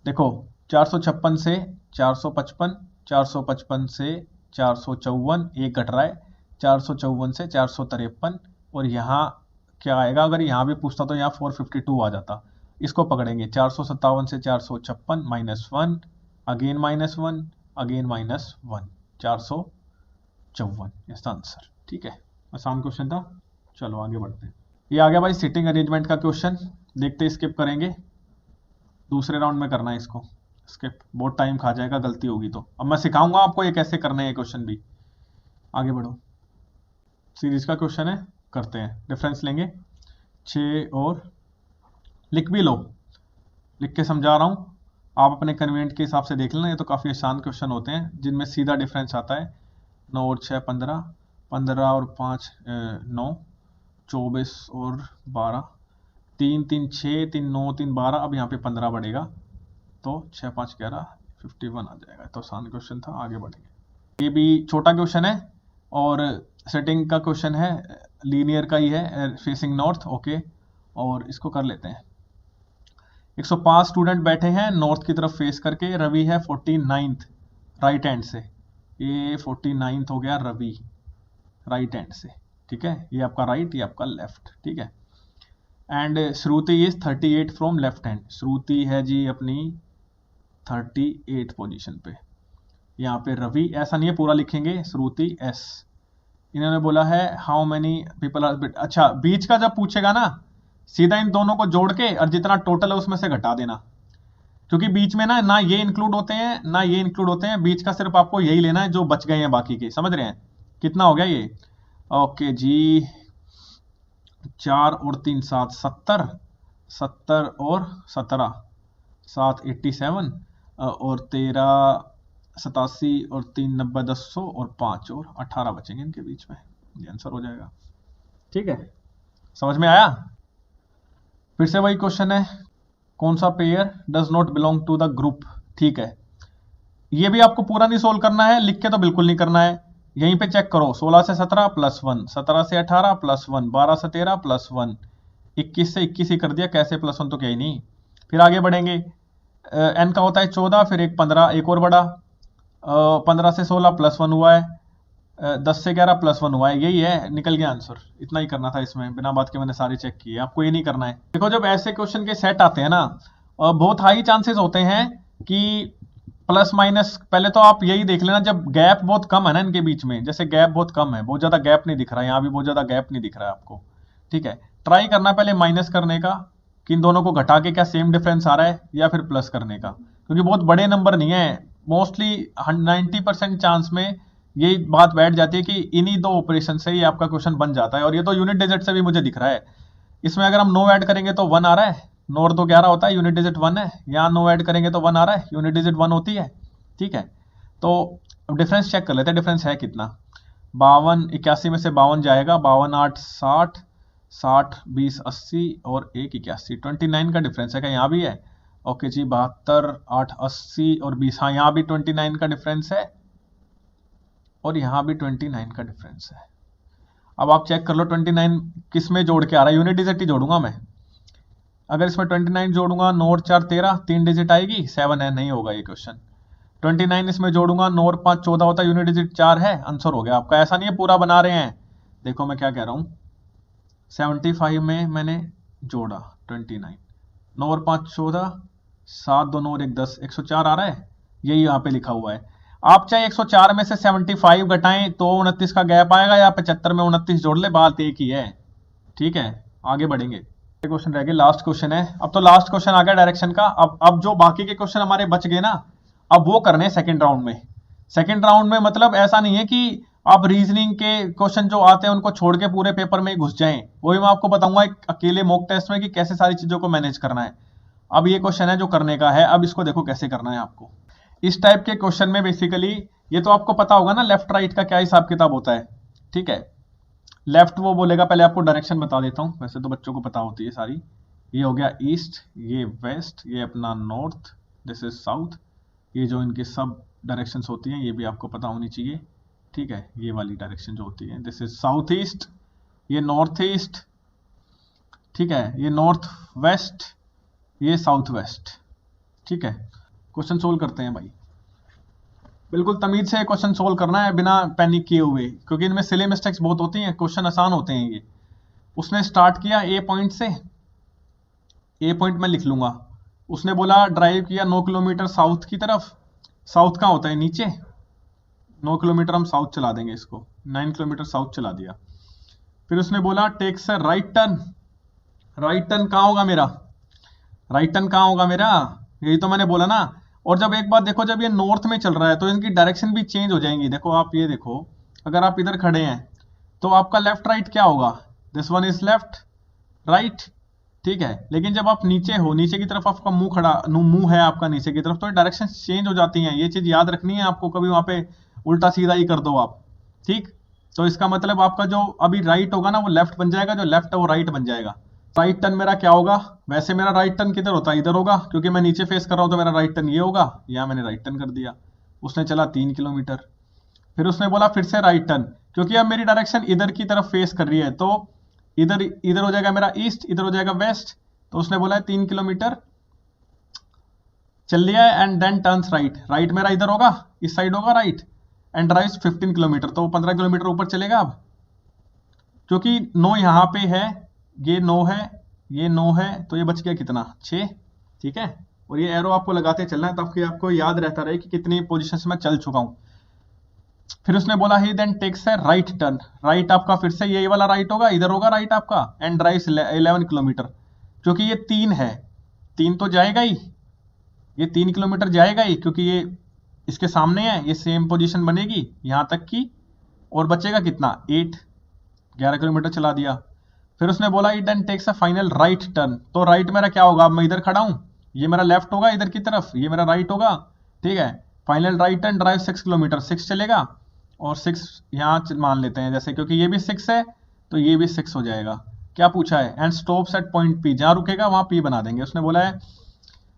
देखो 456 से 455, 455 से 454, एक घट रहा है, 454 से 453, और यहाँ क्या आएगा, अगर यहाँ भी पूछता तो यहाँ 452 आ जाता। इसको पकड़ेंगे, 457 से 456 -1, अगेन -1, अगेन -1, 454 इसका आंसर, ठीक है, आसान क्वेश्चन था। चलो आगे बढ़ते हैं। ये आ गया भाई सिटिंग अरेंजमेंट का क्वेश्चन, देखते स्किप करेंगे, दूसरे राउंड में करना है इसको स्किप, बहुत टाइम खा जाएगा गलती होगी तो। अब मैं सिखाऊंगा आपको ये कैसे करना है, ये क्वेश्चन भी। आगे बढ़ो, सीरीज का क्वेश्चन है, करते हैं, रेफरेंस लेंगे 6, और लिख भी लो, लिख के समझा रहा हूं, आप अपने कन्वीनियंट के हिसाब से देख लेना, ये तो काफी आसान क्वेश्चन होते हैं जिनमें सीधा डिफरेंस आता है। 9 और 6 15, 15 और 5 9, 24 और 12, 3 3 6, 3 9 3 12, अब यहाँ पे 15 बढ़ेगा, तो 6 5 11 51 आ जाएगा। तो आसान क्वेश्चन था, आगे बढ़ेंगे। ये भी छोटा क्वेश्चन है, और सेटिंग का क्वेश्चन है, लीनियर का ही है, फेसिंग नॉर्थ, ओके, और इसको कर लेते हैं। 105 स्टूडेंट बैठे हैं नॉर्थ की तरफ फेस करके, रवि है 49th राइट हैंड से, ये 49th हो गया रवि राइट हैंड से, ठीक है, ये आपका राइट, ये आपका लेफ्ट, ठीक है। And Shruti is 38 from left hand, Shruti है जी अपनी 38 पोजीशन पे। यहाँ पे रवि, ऐसा नहीं है पूरा लिखेंगे, श्रुति एस। इन्होंने बोला है हाउ मेनी पीपल आर, अच्छा बीच का जब पूछेगा ना सीधा इन दोनों को जोड़ के और जितना टोटल है उसमें से घटा देना, क्योंकि बीच में ना ये इंक्लूड होते हैं ना ये इंक्लूड होते हैं, बीच का सिर्फ आपको यही लेना है जो बच गए हैं बाकी के, समझ रहे हैं। कितना हो गया ये, ओके जी, 4 और 3 7, 70, 70 और 17, 7 87, और 13 87 और 3 90, 10 100 और 5 और 18 बचेंगे इनके बीच में, ये आंसर हो जाएगा। ठीक है, समझ में आया। फिर से वही क्वेश्चन है, कौन सा pair does not belong to the group. ठीक है, ये भी आपको पूरा नहीं सोल्व करना है, लिख के तो बिल्कुल नहीं करना है, यहीं पे चेक करो। 16 से 17 प्लस 1, 17 से 18 प्लस 1, 12 से 13 प्लस 1, 21 से 21 ही कर दिया, कैसे प्लस 1 तो क्या ही नहीं। फिर आगे बढ़ेंगे, एन का होता है 14, फिर एक 15, एक और बड़ा, 15 से 16 प्लस 1 हुआ है, 10 से 11 प्लस 1 हुआ है, यही है, निकल गया आंसर। इतना ही करना था इसमें, बिना बात के मैंने सारे चेक किए, आपको ये नहीं करना है। देखो जब ऐसे क्वेश्चन के सेट आते हैं ना, बहुत हाई चांसेस होते हैं कि प्लस माइनस, पहले तो आप यही देख लेना जब गैप बहुत कम है ना इनके बीच में, जैसे गैप बहुत कम है, बहुत ज्यादा गैप नहीं दिख रहा है, यहाँ भी बहुत ज्यादा गैप नहीं दिख रहा है आपको। ठीक है, ट्राई करना पहले माइनस करने का कि इन दोनों को घटा के क्या सेम डिफरेंस आ रहा है, या फिर प्लस करने का, क्योंकि बहुत बड़े नंबर नहीं है, मोस्टली 90% चांस में यही बात बैठ जाती है कि इन्हीं दो ऑपरेशन से ही आपका क्वेश्चन बन जाता है। और ये तो यूनिट डिजिट से भी मुझे दिख रहा है, इसमें अगर हम नो ऐड करेंगे तो 1 आ रहा है, नो और 2 11 होता है, यूनिट डिजिट 1 है, यहाँ नो ऐड करेंगे तो 1 आ रहा है, यूनिट डिजिट 1 होती है। ठीक है, तो डिफरेंस चेक कर लेते हैं, डिफरेंस है कितना। 52 81 में से 52 जाएगा, 52 8 60, 60 20 80 और 1 81, 29 का डिफरेंस है, क्या यहाँ भी है। ओके जी, 72 8 80 और 20, हाँ यहाँ भी 29 का डिफरेंस है, और यहाँ भी 29 का डिफरेंस है। अब आप चेक कर लो 29 किस में जोड़ के आ रहा है, यूनिट डिजिट ही जोड़ूंगा मैं। अगर इसमें 29 जोड़ूंगा, 9 और 4 13, 3 डिजिट आएगी, 7 है, नहीं होगा ये क्वेश्चन। 29 इसमें जोड़ूंगा, 9 और 5 14 होता है, यूनिट डिजिट 4 है, आंसर हो गया आपका। ऐसा नहीं है पूरा बना रहे हैं, देखो मैं क्या कह रहा हूं, 75 में मैंने जोड़ा 29, 9 और 5 14, 7 2 9 और 1 10, 104 आ रहा है, यही यहाँ पे लिखा हुआ है। आप चाहे 104 में से 75 घटाएं तो 29 का गैप आएगा, या 75 में 29 जोड़ ले, बात एक ही है। ठीक है, आगे बढ़ेंगे, क्वेश्चन रह गए, लास्ट क्वेश्चन है। अब तो लास्ट क्वेश्चन आ गया डायरेक्शन का। अब जो बाकी के क्वेश्चन हमारे बच गए ना, अब वो करने सेकंड राउंड में। सेकंड राउंड में मतलब ऐसा नहीं है कि आप रीजनिंग के क्वेश्चन जो आते हैं उनको छोड़ के पूरे पेपर में घुस जाएं, वही मैं आपको बताऊंगा एक अकेले मॉक टेस्ट में कि कैसे सारी चीजों को मैनेज करना है। अब ये क्वेश्चन है जो करने का है, अब इसको देखो कैसे करना है आपको। इस टाइप के क्वेश्चन में बेसिकली ये तो आपको पता होगा ना लेफ्ट राइट का क्या हिसाब किताब होता है। ठीक है, लेफ्ट वो बोलेगा, पहले आपको डायरेक्शन बता देता हूं, वैसे तो बच्चों को पता होती है सारी। ये हो गया ईस्ट, ये वेस्ट, ये अपना नॉर्थ, दिस इज साउथ। ये जो इनके सब डायरेक्शंस होती हैं ये भी आपको पता होनी चाहिए। ठीक है, ये वाली डायरेक्शन जो होती है, दिस इज साउथ ईस्ट, ये नॉर्थ ईस्ट, ठीक है, ये नॉर्थ वेस्ट, ये साउथ वेस्ट। ठीक है, क्वेश्चन सोल्व करते हैं भाई, बिल्कुल तमीज से क्वेश्चन सोल्व करना है बिना पैनिक किए हुए, क्योंकि इनमें सिली मिस्टेक्स बहुत होती हैं, क्वेश्चन आसान होते हैं ये। उसने स्टार्ट किया ए पॉइंट से, ए पॉइंट में लिख लूंगा। उसने बोला ड्राइव किया 9 किलोमीटर साउथ की तरफ, साउथ कहाँ होता है नीचे, 9 किलोमीटर हम साउथ चला देंगे इसको, 9 किलोमीटर साउथ चला दिया। फिर उसने बोला takes a right turn, right turn कहाँ होगा मेरा, राइट टर्न कहाँ होगा मेरा, यही तो मैंने बोला ना। और जब एक बात देखो, जब ये नॉर्थ में चल रहा है तो इनकी डायरेक्शन भी चेंज हो जाएंगी। देखो आप ये देखो, अगर आप इधर खड़े हैं तो आपका लेफ्ट राइट क्या होगा, this one is left right. ठीक है, लेकिन जब आप नीचे हो, नीचे की तरफ आपका मुंह खड़ा, मुंह है आपका नीचे की तरफ, तो डायरेक्शन चेंज हो जाती हैं। ये चीज याद रखनी है आपको, कभी वहां पे उल्टा सीधा ही कर दो आप। ठीक, तो इसका मतलब आपका जो अभी राइट होगा ना वो लेफ्ट बन जाएगा, जो लेफ्ट है वो राइट बन जाएगा। राइट टर्न मेरा क्या होगा, वैसे मेरा राइट टर्न किधर होता है, इधर होगा, क्योंकि मैं नीचे फेस कर रहा हूं तो मेरा राइट टर्न ये होगा। यहाँ मैंने राइट टर्न कर दिया, उसने चला 3 किलोमीटर। फिर उसने बोला फिर से राइट टर्न, क्योंकि अब मेरी डायरेक्शन इधर की तरफ फेस कर रही है, तो इधर इधर हो जाएगा मेरा ईस्ट, इधर हो जाएगा वेस्ट। तो उसने बोला 3 किलोमीटर चल लिया है, and then turns right, right मेरा इधर होगा, इस साइड होगा राइट, एंड ड्राइव्स 15 किलोमीटर, तो 15 किलोमीटर ऊपर चलेगा। अब क्योंकि 9 यहाँ पे है, ये 9 है, ये 9 है, तो ये बच गया कितना 6। ठीक है, और ये एरो आपको लगाते चलना है ताकि आपको याद रहता रहे कि कितनी पोजीशन में चल चुका हूं। फिर उसने बोला ही देन टेक्स है राइट टर्न, राइट आपका फिर से यही वाला राइट होगा, इधर होगा राइट आपका, एंड ड्राइव्स 11 किलोमीटर। क्योंकि ये 3 है, 3 तो जाएगा ही, ये 3 किलोमीटर जाएगा ही, क्योंकि ये इसके सामने है, ये सेम पोजीशन बनेगी यहां तक की, और बचेगा कितना 8, 11 किलोमीटर चला दिया। फिर उसने बोला it then takes a final right turn, तो राइट मेरा क्या होगा, अब मैं इधर खड़ा हूं, ये मेरा लेफ्ट होगा इधर की तरफ, ये मेरा राइट होगा। ठीक है, final right turn drive 6 kilometre, 6 चलेगा, और 6 यहां मान लेते हैं जैसे, क्योंकि ये भी 6 है तो ये भी 6 हो जाएगा। क्या पूछा है, and stops at point P, जहां रुकेगा वहां पी बना देंगे। उसने बोला है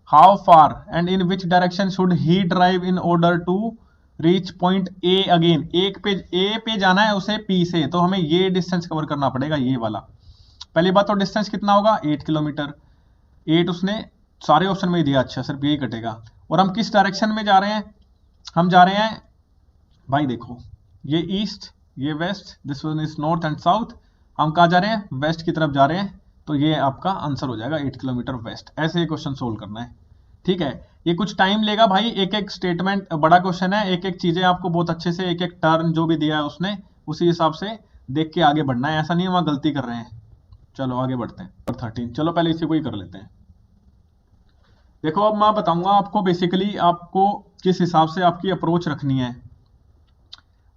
how far and in which direction should he drive in order to reach point A again, एक पे ए पे जाना है उसे पी से, तो हमें ये डिस्टेंस कवर करना पड़ेगा, ये वाला। पहली बात तो डिस्टेंस कितना होगा 8 किलोमीटर, 8 उसने सारे ऑप्शन में ही दिया, अच्छा सिर्फ यही कटेगा। और हम किस डायरेक्शन में जा रहे हैं, हम जा रहे हैं भाई देखो, ये ईस्ट, ये west, this one is north and south, हम कहा जा रहे हैं वेस्ट की तरफ जा रहे हैं, तो ये आपका आंसर हो जाएगा 8 किलोमीटर वेस्ट। ऐसे ये क्वेश्चन सोल्व करना है। ठीक है, ये कुछ टाइम लेगा भाई, एक एक स्टेटमेंट बड़ा क्वेश्चन है, एक एक चीजें आपको बहुत अच्छे से, एक एक टर्न जो भी दिया है उसने उसी हिसाब से देख के आगे बढ़ना है, ऐसा नहीं है वहां गलती कर रहे हैं। चलो आगे बढ़ते हैं। 13, चलो पहले इसी को ही कर लेते हैं। देखो अब मैं बताऊंगा आपको बेसिकली आपको किस हिसाब से आपकी अप्रोच रखनी है,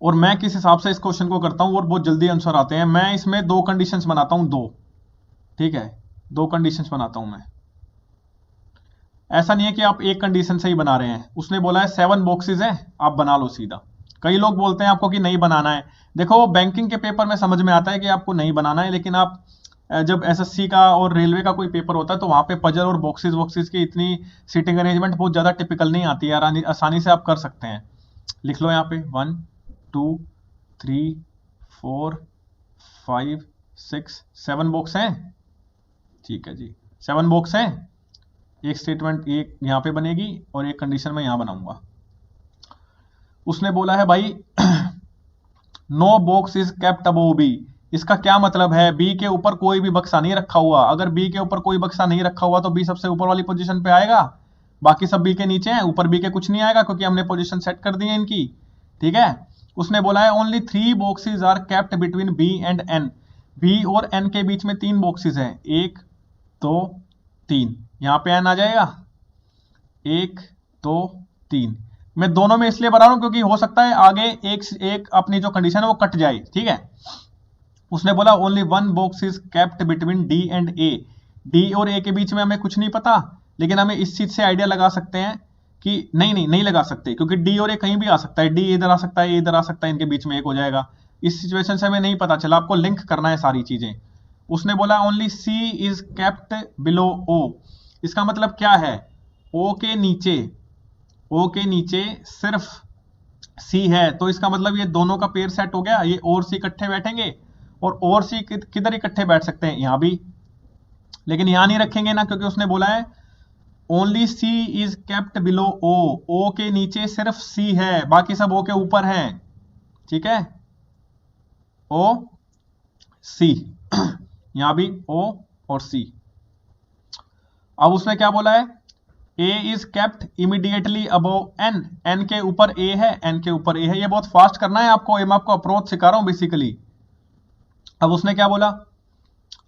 और मैं किस हिसाब से इस क्वेश्चन को करता हूं, और बहुत जल्दी आंसर आते हैं। मैं इसमें 2 कंडीशंस बनाता हूं, 2। ठीक है, 2 कंडीशंस बनाता हूं मैं, ऐसा नहीं है कि आप एक कंडीशन से ही बना रहे हैं। उसने बोला है 7 बॉक्सेस हैं, आप बना लो सीधा। कई लोग बोलते हैं आपको कि नहीं बनाना है, देखो बैंकिंग के पेपर में समझ में आता है कि आपको नहीं बनाना है, लेकिन आप जब एसएससी का और रेलवे का कोई पेपर होता है तो वहां पे पजल और बॉक्सेस की इतनी सीटिंग अरेंजमेंट बहुत ज्यादा टिपिकल नहीं आती है, आसानी से आप कर सकते हैं। लिख लो यहाँ पे 1 2 3 4 5 6 7 बॉक्स हैं। ठीक है जी, 7 बॉक्स हैं, एक स्टेटमेंट एक यहाँ पे बनेगी और एक कंडीशन में यहाँ बनाऊंगा। उसने बोला है भाई no box is kept above B, इसका क्या मतलब है, बी के ऊपर कोई भी बक्सा नहीं रखा हुआ। अगर बी के ऊपर कोई बक्सा नहीं रखा हुआ तो बी सबसे ऊपर वाली पोजीशन पे आएगा, बाकी सब बी के नीचे हैं, ऊपर बी के कुछ नहीं आएगा क्योंकि हमने पोजीशन सेट कर दी है इनकी। ठीक है, उसने बोला है only 3 boxes are kept between B and N, B और एन के बीच में 3 बॉक्सेस हैं, 1 2 3, यहां पे एन आ जाएगा 1 2 3। मैं दोनों में इसलिए बना रहा हूं क्योंकि हो सकता है आगे एक अपनी जो कंडीशन है वो कट जाए। ठीक है, उसने बोला only 1 box is kept between D and A, D और ए के बीच में हमें कुछ नहीं पता, लेकिन हमें इस चीज से आइडिया लगा सकते हैं कि नहीं लगा सकते, क्योंकि डी और ए कहीं भी आ सकता है, डी इधर आ सकता है, ए इधर आ सकता है, इनके बीच में एक हो जाएगा। इस सिचुएशन से हमें नहीं पता चला, आपको लिंक करना है सारी चीजें। उसने बोला only C is kept below O, इसका मतलब क्या है, ओ के नीचे सिर्फ सी है, तो इसका मतलब ये दोनों का पेयर सेट हो गया, ये और सी इकट्ठे बैठेंगे, और सी किधर इकट्ठे बैठ सकते हैं, यहां भी, लेकिन यहां नहीं रखेंगे ना, क्योंकि उसने बोला है only C is kept below O, O के नीचे सिर्फ सी है, बाकी सब ओ के ऊपर है। ठीक है, ओ सी यहां भी ओ और सी। अब उसने क्या बोला है, A is kept immediately above N, N के ऊपर ए है, एन के ऊपर ए है। ये बहुत फास्ट करना है आपको, ये मैं आपको अप्रोच सिखा रहा हूं बेसिकली। अब उसने क्या बोला,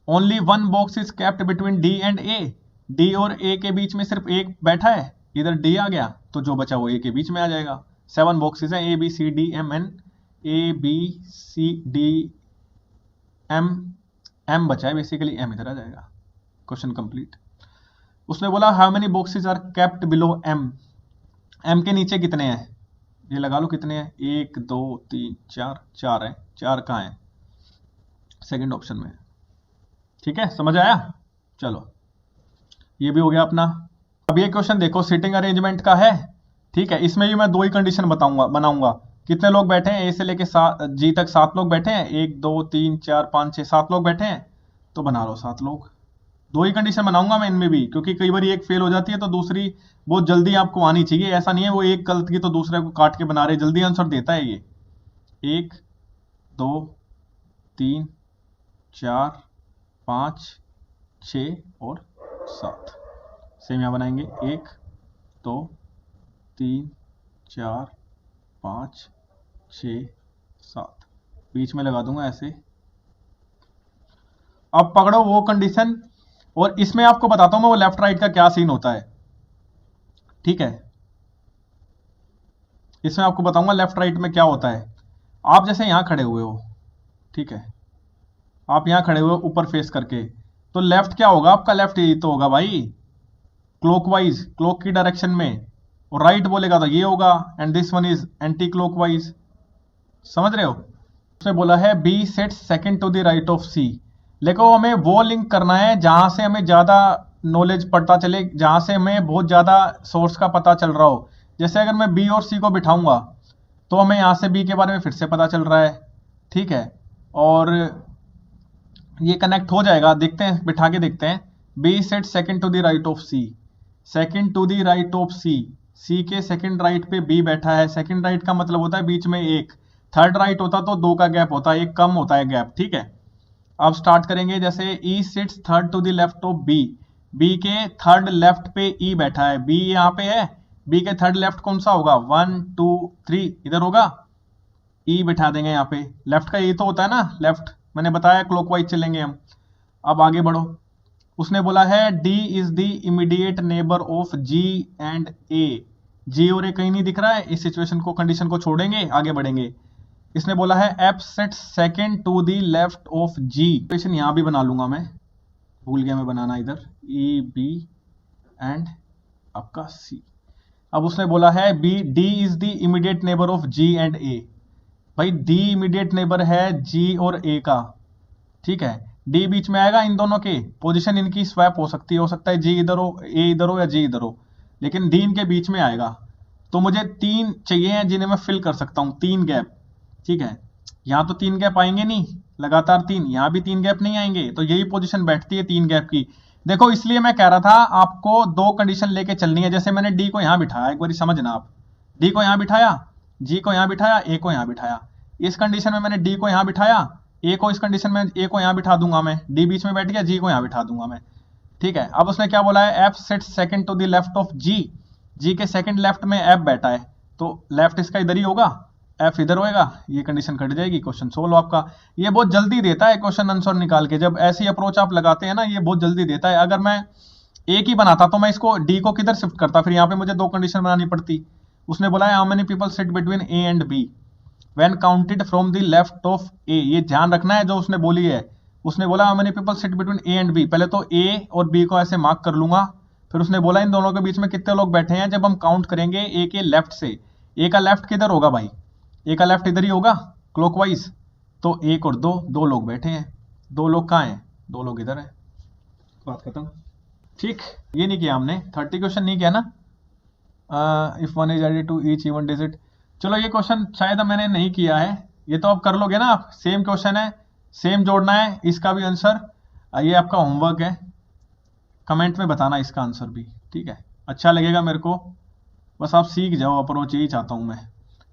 only 1 box is kept between D and A, D और ए के बीच में सिर्फ एक बैठा है, इधर डी आ गया तो जो बचा वो ए के बीच में आ जाएगा। 7 बॉक्सेस हैं, A B C D M N, A B C D M, M बचा है बेसिकली, एम इधर आ जाएगा। Question complete. उसने बोला how many boxes are kept below M, M के नीचे कितने हैं, ये लगा लो कितने हैं, 1 2 3 4, 4 है, 4 कहां है, सेकंड ऑप्शन में। ठीक है, समझ आया, चलो ये भी हो गया अपना। अब ये क्वेश्चन देखो सीटिंग अरेंजमेंट का है। ठीक है, इसमें भी मैं 2 ही कंडीशन बनाऊंगा। कितने लोग बैठे हैं, ए से लेके जी तक 7 लोग बैठे हैं, 1 2 3 4 5 6 7 लोग बैठे हैं, तो बना लो 7 लोग। 2 ही कंडीशन बनाऊंगा मैं इनमें भी, क्योंकि कई बार एक फेल हो जाती है तो दूसरी बहुत जल्दी आपको आनी चाहिए, ऐसा नहीं है वो एक गलत की तो दूसरे को काट के बना रहे, जल्दी आंसर देता है ये। 1 2 3 4 5 6 और 7। सेम यहाँ बनाएंगे 1 2 3 4 5 6 7, बीच में लगा दूंगा ऐसे। अब पकड़ो वो कंडीशन, और इसमें आपको बताता हूं मैं वो लेफ्ट राइट का क्या सीन होता है, ठीक है। इसमें आपको बताऊंगा लेफ्ट राइट में क्या होता है। आप जैसे यहां खड़े हुए हो, ठीक है, आप यहां खड़े हुए हो ऊपर फेस करके, तो लेफ्ट क्या होगा आपका, लेफ्ट यही तो होगा भाई, क्लॉकवाइज, क्लॉक की डायरेक्शन में, और राइट बोलेगा तो ये होगा, and this one is anti clockwise. समझ रहे हो। उसने बोला है B set second to the right of C. देखो हमें वो लिंक करना है जहां से हमें ज्यादा नॉलेज पता चले, जहां से हमें बहुत ज्यादा सोर्स का पता चल रहा हो। जैसे अगर मैं बी और सी को बिठाऊंगा तो हमें यहां से बी के बारे में फिर से पता चल रहा है, ठीक है, और ये कनेक्ट हो जाएगा। देखते हैं, बिठा के देखते हैं। B set second to the right of C, second to the right of C, C के सेकंड राइट पे बी बैठा है। सेकंड राइट का मतलब होता है बीच में एक, थर्ड राइट होता तो 2 का गैप होता है, एक कम होता है गैप, ठीक है। अब स्टार्ट करेंगे। जैसे E sits third to the left of B, B के थर्ड लेफ्ट पे ई बैठा है, बी यहाँ पे है, बी के थर्ड लेफ्ट कौन सा होगा, 1 2 3 इधर होगा, ई बिठा देंगे यहाँ पे। लेफ्ट का ये तो होता है ना, लेफ्ट मैंने बताया क्लॉकवाइज चलेंगे हम। अब आगे बढ़ो। उसने बोला है D is the immediate neighbour of G and A, G और ए कहीं नहीं दिख रहा है, इस सिचुएशन को, कंडीशन को छोड़ेंगे, आगे बढ़ेंगे। इसने बोला है F set second to the left of G, equation यहां भी बना लूंगा मैं, भूल गया मैं बनाना इधर, ई बी एंड आपका सी। अब उसने बोला है B D is the immediate neighbour of G and A. भाई डी इमीडिएट नेबर है जी और ए का, ठीक है। डी बीच में आएगा इन दोनों के, पोजीशन इनकी स्वैप हो सकता है जी इधर हो, ए इधर हो या जी इधर हो, लेकिन डी इनके बीच में आएगा। तो मुझे 3 चाहिए हैं जिन्हें मैं फिल कर सकता हूं, 3 गैप, ठीक है। यहां तो 3 गैप आएंगे नहीं लगातार 3, यहां भी 3 गैप नहीं आएंगे, तो यही पोजीशन बैठती है 3 गैप की। देखो इसलिए मैं कह रहा था आपको 2 कंडीशन लेके चलनी है। जैसे मैंने डी को यहां बिठाया, एक बार समझना आप, डी को यहां बिठाया, जी को यहां बिठाया, ए को यहां बिठाया। इस कंडीशन में मैंने डी को यहां बिठाया, ए को इस कंडीशन में ए को यहां बिठा दूंगा मैं, डी बीच में बैठ गया, जी को यहां बिठा दूंगा मैं, ठीक है। अब उसने क्या बोला है F set second to the left of G, G के सेकंड लेफ्ट में एफ बैठा है, तो लेफ्ट इसका इधर ही होगा, एफ इधर होएगा, ये कंडीशन कट जाएगी, क्वेश्चन सोल्व आपका। ये बहुत जल्दी देता है क्वेश्चन आंसर निकाल के, जब ऐसी अप्रोच आप लगाते हैं ना, ये बहुत जल्दी देता है। अगर मैं एक ही बनाता तो मैं इसको डी को किधर शिफ्ट करता, फिर यहाँ पे मुझे 2 कंडीशन बनानी पड़ती। उसने बोला है how many people sit between A and B when counted from the left of A, ये ध्यान रखना है जो उसने बोली है। उसने बोला how many people sit between A and B, पहले तो ए और बी को ऐसे मार्क कर लूंगा, फिर उसने बोला इन दोनों के बीच में कितने लोग बैठे हैं, जब हम काउंट करेंगे ए के लेफ्ट से। ए का लेफ्ट किधर होगा भाई, ए का लेफ्ट इधर ही होगा क्लॉकवाइज, तो 1 और 2, 2 लोग बैठे हैं, 2 लोग कहाँ हैं, 2 लोग इधर है, बात खत्म, ठीक। ये नहीं किया हमने, 30 क्वेश्चन नहीं किया ना, if one is added to each even digit. चलो ये क्वेश्चन शायद मैंने नहीं किया है, ये तो आप कर लोगे ना आप, सेम क्वेश्चन है, सेम जोड़ना है, इसका भी आंसर, ये आपका होमवर्क है, कमेंट में बताना इसका आंसर भी, ठीक है। अच्छा लगेगा मेरे को, बस आप सीख जाओ अप्रोच, यही चाहता हूं मैं।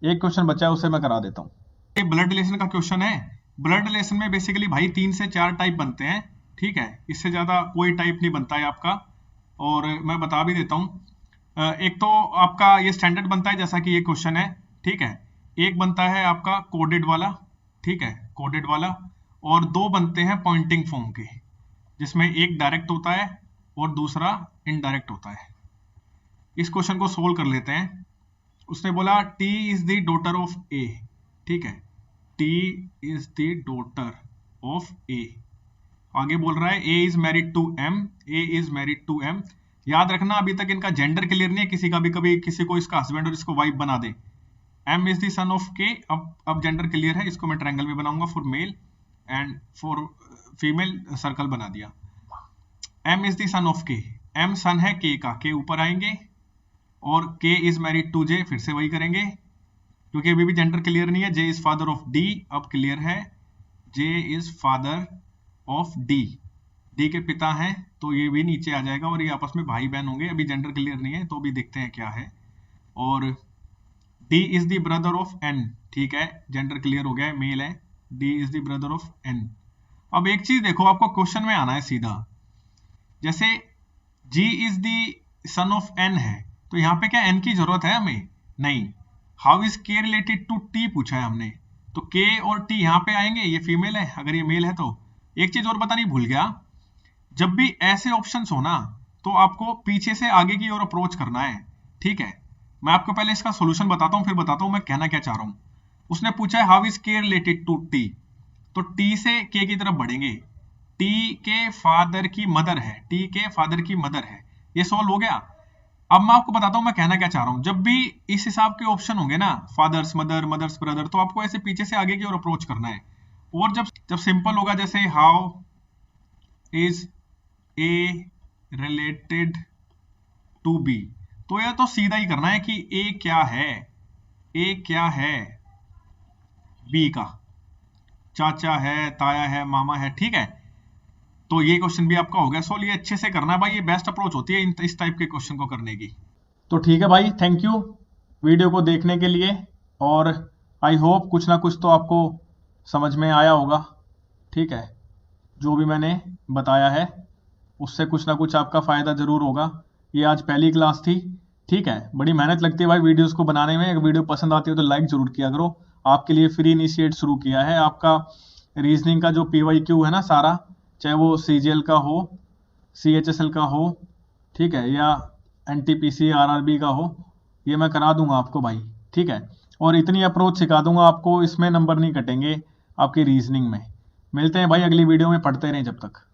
एक क्वेश्चन बचा है उसे मैं करा देता हूँ। ये ब्लड रिलेशन का क्वेश्चन है। ब्लड रिलेशन में बेसिकली भाई 3 से 4 टाइप बनते हैं, ठीक है, इससे ज्यादा कोई टाइप नहीं बनता है आपका, और मैं बता भी देता हूँ। एक तो आपका ये स्टैंडर्ड बनता है जैसा कि ये क्वेश्चन है, ठीक है। एक बनता है आपका कोडेड वाला, ठीक है, कोडेड वाला, और 2 बनते हैं पॉइंटिंग फॉर्म के, जिसमें एक डायरेक्ट होता है और दूसरा इनडायरेक्ट होता है। इस क्वेश्चन को सोल्व कर लेते हैं। उसने बोला T is the daughter of A, ठीक है, T is the daughter of A. आगे बोल रहा है A is married to M, A is married to M. याद रखना अभी तक इनका जेंडर क्लियर नहीं है, किसी का भी कभी किसी को इसका हस्बैंड और इसको वाइफ बना दे। M is the son of K, अब जेंडर क्लियर है, इसको मैं ट्रायंगल में बनाऊंगा for male and for female circle बना दिया। M is the son of K, M son है के का, के ऊपर आएंगे, और के इज मैरिड टू जे, फिर से वही करेंगे क्योंकि अभी भी जेंडर क्लियर नहीं है। J is father of D, अब क्लियर है, J is father of D, D के पिता हैं, तो ये भी नीचे आ जाएगा और ये आपस में भाई बहन होंगे। अभी जेंडर क्लियर नहीं है तो अभी देखते हैं क्या है। और D is the brother of N, ठीक है, जेंडर क्लियर हो गया है, मेल है, D is the brother of N. अब एक चीज देखो, आपको क्वेश्चन में आना है सीधा, जैसे G is the son of N है, तो यहाँ पे क्या N की जरूरत है हमें? नहीं। How is K related to T पूछा है हमने, तो K और T यहाँ पे आएंगे, ये फीमेल है, अगर ये मेल है तो। एक चीज और बतानी भूल गया, जब भी ऐसे ऑप्शंस हो ना, तो आपको पीछे से आगे की ओर अप्रोच करना है, ठीक है। मैं आपको पहले इसका सोल्यूशन बताता हूँ, फिर बताता हूँ मैं कहना क्या चाह रहा हूँ। उसने पूछा है how is K related to T, तो T से K की तरफ बढ़ेंगे। T के फादर की मदर है, T के फादर की मदर है, ये सॉल्व हो गया। अब मैं आपको बताता हूँ मैं कहना क्या चाह रहा हूँ। जब भी इस हिसाब के ऑप्शन होंगे ना, फादर्स मदर, मदर्स ब्रदर, तो आपको ऐसे पीछे से आगे की ओर अप्रोच करना है। और जब जब सिंपल होगा, जैसे how is A related to B, तो यह तो सीधा ही करना है कि ए क्या है, ए क्या है बी का, चाचा है, ताया है, मामा है, ठीक है। तो ये क्वेश्चन भी आपका हो गया सोल्व। ये अच्छे से करना है भाई, ये बेस्ट अप्रोच होती है इस टाइप के क्वेश्चन को करने की। तो ठीक है भाई, थैंक यू वीडियो को देखने के लिए, और आई होप कुछ ना कुछ तो आपको समझ में आया होगा, ठीक है। जो भी मैंने बताया है उससे कुछ ना कुछ आपका फायदा जरूर होगा। ये आज पहली क्लास थी, ठीक है। बड़ी मेहनत लगती है भाई वीडियोस को बनाने में, अगर वीडियो पसंद आती है तो लाइक जरूर किया करो। आपके लिए फ्री इनिशिएट शुरू किया है। आपका रीजनिंग का जो PYQ है ना सारा, चाहे वो CGL का हो, CHSL का हो, ठीक है, या NTPC RRB का हो, ये मैं करा दूंगा आपको भाई, ठीक है। और इतनी अप्रोच सिखा दूंगा आपको, इसमें नंबर नहीं कटेंगे आपकी रीजनिंग में। मिलते हैं भाई अगली वीडियो में, पढ़ते रहें जब तक।